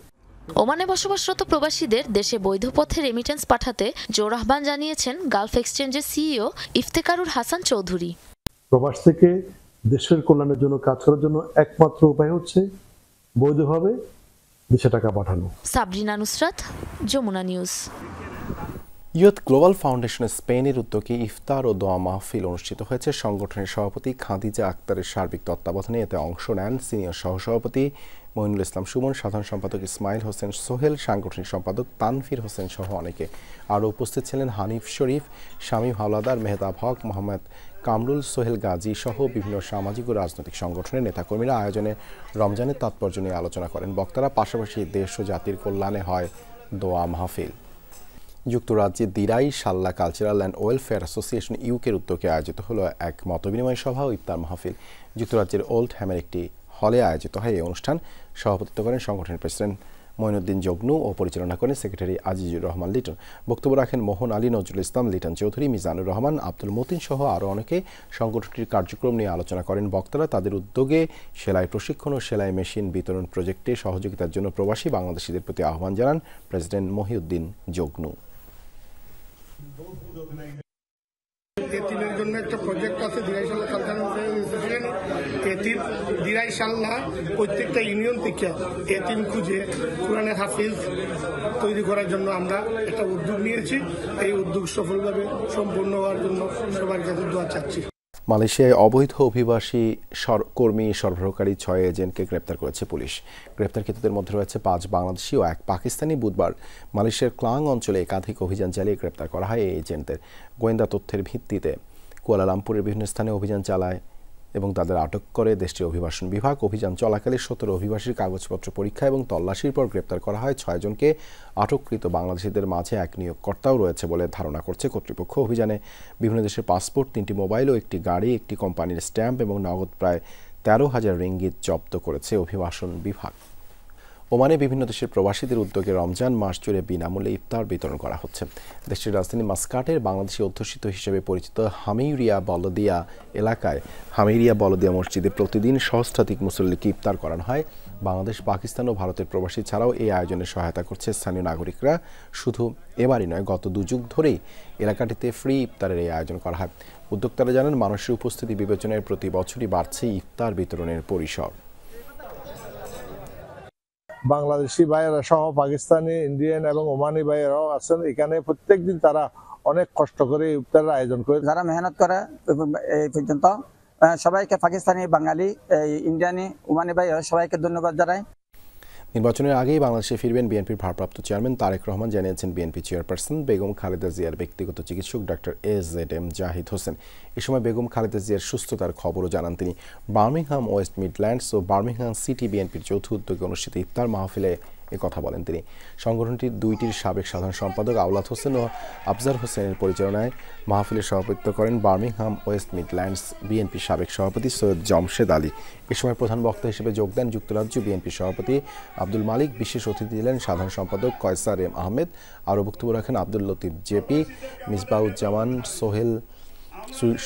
ওমানে বসবাসরত প্রবাসীদের দেশে বৈধ পথে রেমিটেন্স পাঠাতে জোর আহ্বান জানিয়েছেন গালফ এক্সচেঞ্জের সিইও ইফতেকারুর হাসান চৌধুরী। প্রবাস থেকে দেশের কল্যাণের জন্য কাজ করার জন্য একমাত্র উপায় হচ্ছে বৈধভাবে দেশে টাকা পাঠানো। Sabrina Nusrat, Jamuna news. Youth global foundation স্পেনের উদ্যোগে ইফতার ও দোয়া মাহফিল অনুষ্ঠিত হয়েছে। সংগঠনের সভাপতি খাদিজা আক্তারের সার্বিক তত্ত্বাবধানে এতে অংশ নেন সিনিয়র সহসভাপতি মইনুল ইসলাম সুমন, সাধারণ সম্পাদক ইসমাইল হোসেন সোহেল, সাংগঠনিক সম্পাদক তানফির হোসেন সহ অনেকে। আরও উপস্থিত ছিলেন হানিফ শরীফ, শামীম হাওলাদার, মেহতাব হক, মোহাম্মদ কামরুল, সোহেল গাজী সহ বিভিন্ন সামাজিক ও রাজনৈতিক সংগঠনের নেতাকর্মীরা আয়োজনে রমজানের তাৎপর্য নিয়ে আলোচনা করেন। বক্তারা পাশাপাশি দেশ ও জাতির কল্যাণে হয় দোয়া মাহফিল। যুক্তরাজ্যে দিরাই সাল্লা কালচারাল অ্যান্ড ওয়েলফেয়ার অ্যাসোসিয়েশন ইউকের উদ্যোগে আয়োজিত হলো এক মতবিনিময় সভা ও ইফতার মাহফিল। যুক্তরাজ্যের ওল্ড হ্যামের একটি হলে আয়োজিত হয় এই অনুষ্ঠান। সভাপতিত্ব করেন সংগঠনের প্রেসিডেন্ট মঈনুদ্দিন জগনু ও পরিচালনা করেন সেক্রেটারি আজিজুর রহমান লিটন। বক্তব্য রাখেন মোহন আলী, নজরুল ইসলাম, লিটন চৌধুরী, মিজানুর রহমান, আব্দুল মতিন সহ আরও অনেকে। সংগঠনটির কার্যক্রম নিয়ে আলোচনা করেন বক্তারা। তাদের উদ্যোগে সেলাই প্রশিক্ষণ ও সেলাই মেশিন বিতরণ প্রজেক্টে সহযোগিতার জন্য প্রবাসী বাংলাদেশিদের প্রতি আহ্বান জানান প্রেসিডেন্ট মহিউদ্দিন জগনু। এতিমের জন্য একটা প্রজেক্ট আছে দিরাইশাল্লাহ কালচারাল অ্যাসোসিয়েশন। এতিম দিরাইশাল্লাহ প্রত্যেকটা ইউনিয়ন থেকে এতিম খুঁজে কোরআনের হাফিজ তৈরি করার জন্য আমরা একটা উদ্যোগ নিয়েছি। এই উদ্যোগ সফলভাবে সম্পূর্ণ হওয়ার জন্য সবার কাছে দোয়া চাচ্ছি। মালয়েশিয়ায় অবৈধ অভিবাসী কর্মী সরবরাহকারী 6 এজেন্টকে গ্রেপ্তার করেছে পুলিশ। গ্রেপ্তারকৃতদের মধ্যে রয়েছে 5 বাংলাদেশি ও 1 পাকিস্তানি। বুধবার মালয়েশিয়ার ক্লাং অঞ্চলে একাধিক অভিযান চালিয়ে গ্রেপ্তার করা হয় এই এজেন্টদের। গোয়েন্দা তথ্যের ভিত্তিতে কুয়ালালামপুরের বিভিন্ন স্থানে অভিযান চালায় এবং তাদের আটক করে দেশটির অভিবাসন বিভাগ। অভিযান চলাকালে 17 অভিবাসীর কাগজপত্র পরীক্ষা এবং তল্লাশির পর গ্রেপ্তার করা হয় 6 জনকে। আটককৃত বাংলাদেশিদের মাঝে এক নিয়োগকর্তাও রয়েছে বলে ধারণা করছে কর্তৃপক্ষ। অভিযানে বিভিন্ন দেশের পাসপোর্ট, 3টি মোবাইল ও একটি গাড়ি, একটি কোম্পানির স্ট্যাম্প এবং নগদ প্রায় 13,000 রিঙ্গিত জব্দ করেছে অভিবাসন বিভাগ। ওমানে বিভিন্ন দেশের প্রবাসীদের উদ্যোগে রমজান মাস জুড়ে বিনামূল্যে ইফতার বিতরণ করা হচ্ছে। দেশটির রাজধানী মাস্কাটের বাংলাদেশি অধ্যুষিত হিসেবে পরিচিত হামিরিয়া বলদিয়া এলাকায় হামিরিয়া বলদিয়া মসজিদে প্রতিদিন সহস্রাধিক মুসল্লিকে ইফতার করানো হয়। বাংলাদেশ, পাকিস্তান ও ভারতের প্রবাসী ছাড়াও এই আয়োজনে সহায়তা করছে স্থানীয় নাগরিকরা। শুধু এবারই নয়, গত 2 যুগ ধরেই এলাকাটিতে ফ্রি ইফতারের এই আয়োজন করা হয়। উদ্যোক্তারা জানান, মানুষের উপস্থিতি বিবেচনায় প্রতি বছরই বাড়ছে ইফতার বিতরণের পরিসর। বাংলাদেশি ভাইয়েরা সহ পাকিস্তানি, ইন্ডিয়ান এবং ওমানি ভাইয়েরাও আছেন এখানে। প্রত্যেকদিন তারা অনেক কষ্ট করে ইফতারের আয়োজন করে, যারা মেহনত করে এই পর্যন্ত সবাইকে, পাকিস্তানি, বাঙালি, ইন্ডিয়ানি, ওমানি ভাই সবাইকে ধন্যবাদ জানাই। নির্বাচনের আগেই বাংলাদেশে ফিরবেন বিএনপির ভারপ্রাপ্ত চেয়ারম্যান তারেক রহমান, জানিয়েছেন বিএনপি চেয়ারপারসন বেগম খালেদা জিয়ার ব্যক্তিগত চিকিৎসক ডাক্তার এজেডএম জাহিদ হোসেন। এ সময় বেগম খালেদা জিয়ার সুস্থতার খবরও জানান তিনি। বার্মিংহাম ওয়েস্ট মিডল্যান্ডস ও বার্মিংহাম সিটি বিএনপির যৌথ উদ্যোগে অনুষ্ঠিত ইফতার মাহফিলে কথা বলেন তিনি। সংগঠনটির 2টির সাবেক সাধারণ সম্পাদক আওলাদ হোসেন ও আফজার হোসেনের পরিচালনায় মাহফিলে সভাপতিত্ব করেন বার্মিংহাম ওয়েস্ট মিডল্যান্ডস বিএনপির সাবেক সভাপতি সৈয়দ জমশেদ আলী। এ সময় প্রধান বক্তা হিসেবে যোগ দেন যুক্তরাজ্য বিএনপির সভাপতি আব্দুল মালিক। বিশেষ অতিথি ছিলেন সাধারণ সম্পাদক কয়সার এম আহমেদ। আরও বক্তব্য রাখেন আব্দুল লতিফ জেপি, মিসবাউজ্জামান সোহেল,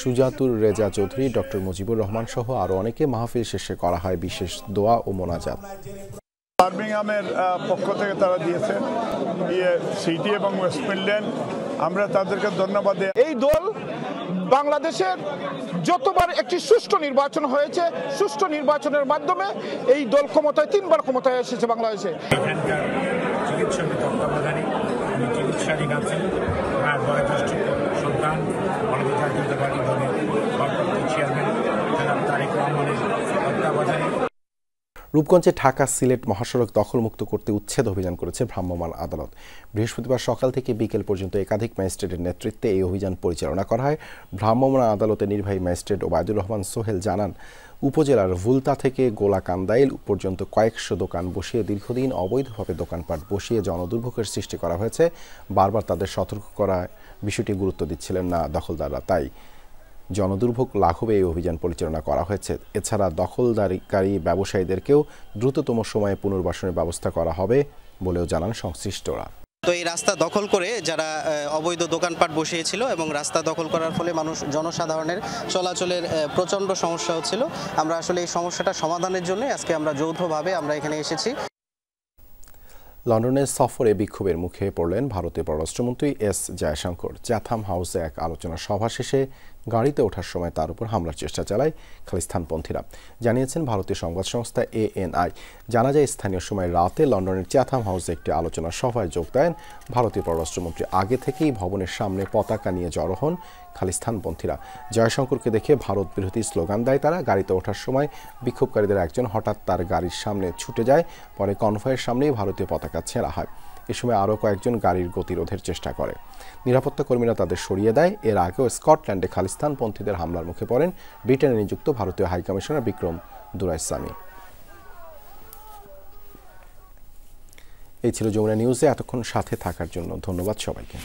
সুজাতুর রেজা চৌধুরী, ডক্টর মুজিবুর রহমান সহ আরও অনেকে। মাহফিল শেষে করা হয় বিশেষ দোয়া ও মোনাজাত। বার্মিংহামের পক্ষ থেকে তারা দিয়েছেন সিটি এবং ওয়েস্ট মিডল্যান্ড, আমরা তাদেরকে ধন্যবাদ দিই। এই দল বাংলাদেশের যতবার একটি সুষ্ঠু নির্বাচন হয়েছে, সুষ্ঠু নির্বাচনের মাধ্যমে এই দল ক্ষমতায় 3 বার ক্ষমতায় এসেছে বাংলাদেশে। চিকিৎসকের তত্ত্বাবধানে আমি চিকিৎসাধীন আছি। আমার বয়োজ্যেষ্ঠ সন্তান বাংলাদেশ জাতীয়তাবাদী দলের ভারপ্রাপ্ত চেয়ারম্যান জনাব তারেক রহমানের তত্ত্বাবধানে। রূপগঞ্জে ঢাকা সিলেট মহাসড়ক দখলমুক্ত করতে উচ্ছেদ অভিযান করেছে ভ্রাম্যমাণ আদালত। বৃহস্পতিবার সকাল থেকে বিকেল পর্যন্ত একাধিক ম্যাজিস্ট্রেটের নেতৃত্বে এই অভিযান পরিচালনা করা হয়। ভ্রাম্যমাণ আদালতের নির্বাহী ম্যাজিস্ট্রেট ওবায়দুর রহমান সোহেল জানান, উপজেলার ভুলতা থেকে গোলাকান্দাইল পর্যন্ত কয়েকশো দোকান বসিয়ে দীর্ঘদিন অবৈধভাবে দোকানপাট বসিয়ে জনদুর্ভোগের সৃষ্টি করা হয়েছে। বারবার তাদের সতর্ক করা বিষয়টি গুরুত্ব দিচ্ছিলেন না দখলদাররা, তাই জনদুর্ভোগ লাঘবে এই অভিযান পরিচালনা করা হয়েছে। এছাড়া দখলদারিকারী ব্যবসায়ীদেরকেও দ্রুততম সময়ে পুনর্বাসনের ব্যবস্থা করা হবে বলেও জানান সংশ্লিষ্টরা। তো এই রাস্তা দখল করে যারা অবৈধ দোকানপাট বসিয়েছিল এবং রাস্তা দখল করার ফলে জনসাধারণের চলাচলের প্রচণ্ড সমস্যা হচ্ছিল, আমরা আসলে এই সমস্যাটা সমাধানের জন্য আজকে আমরা যৌথভাবে আমরা এখানে এসেছি। লন্ডনের সফরে বিক্ষোভের মুখে পড়লেন ভারতীয় পররাষ্ট্রমন্ত্রী এস জয়শঙ্কর। চ্যাথাম হাউসে এক আলোচনা সভা শেষে গাড়িতে ওঠার সময় তার উপর হামলার চেষ্টা চালায় খালিস্তানপন্থীরা, জানিয়েছেন ভারতীয় সংবাদ সংস্থা ANI। জানা যায় স্থানীয় সময় রাতে লন্ডনের চ্যাথাম হাউসে একটি আলোচনা সভায় যোগ দেন ভারতীয় পররাষ্ট্রমন্ত্রী। আগে থেকেই ভবনের সামনে পতাকা নিয়ে জড়ো হন খালিস্তানপন্থীরা। জয়শঙ্করকে দেখে ভারত বিরোধী স্লোগান দেয় তারা। গাড়িতে ওঠার সময় বিক্ষোভকারীদের একজন হঠাৎ তার গাড়ির সামনে ছুটে যায়, পরে কনভয়ের সামনেই ভারতীয় পতাকা ছেঁড়া হয়। এ সময় আরও কয়েকজন গাড়ির গতিরোধের চেষ্টা করে, নিরাপত্তা কর্মীরা তাদের সরিয়ে দেয়। এর আগেও স্কটল্যান্ডে খালিস্তানপন্থীদের হামলার মুখে পড়েন ব্রিটেনে নিযুক্ত ভারতীয় হাইকমিশনার বিক্রম দুরাইস্বামী। এই ছিল যমুনা নিউজে এতক্ষণ সাথে থাকার জন্য ধন্যবাদ সবাইকে।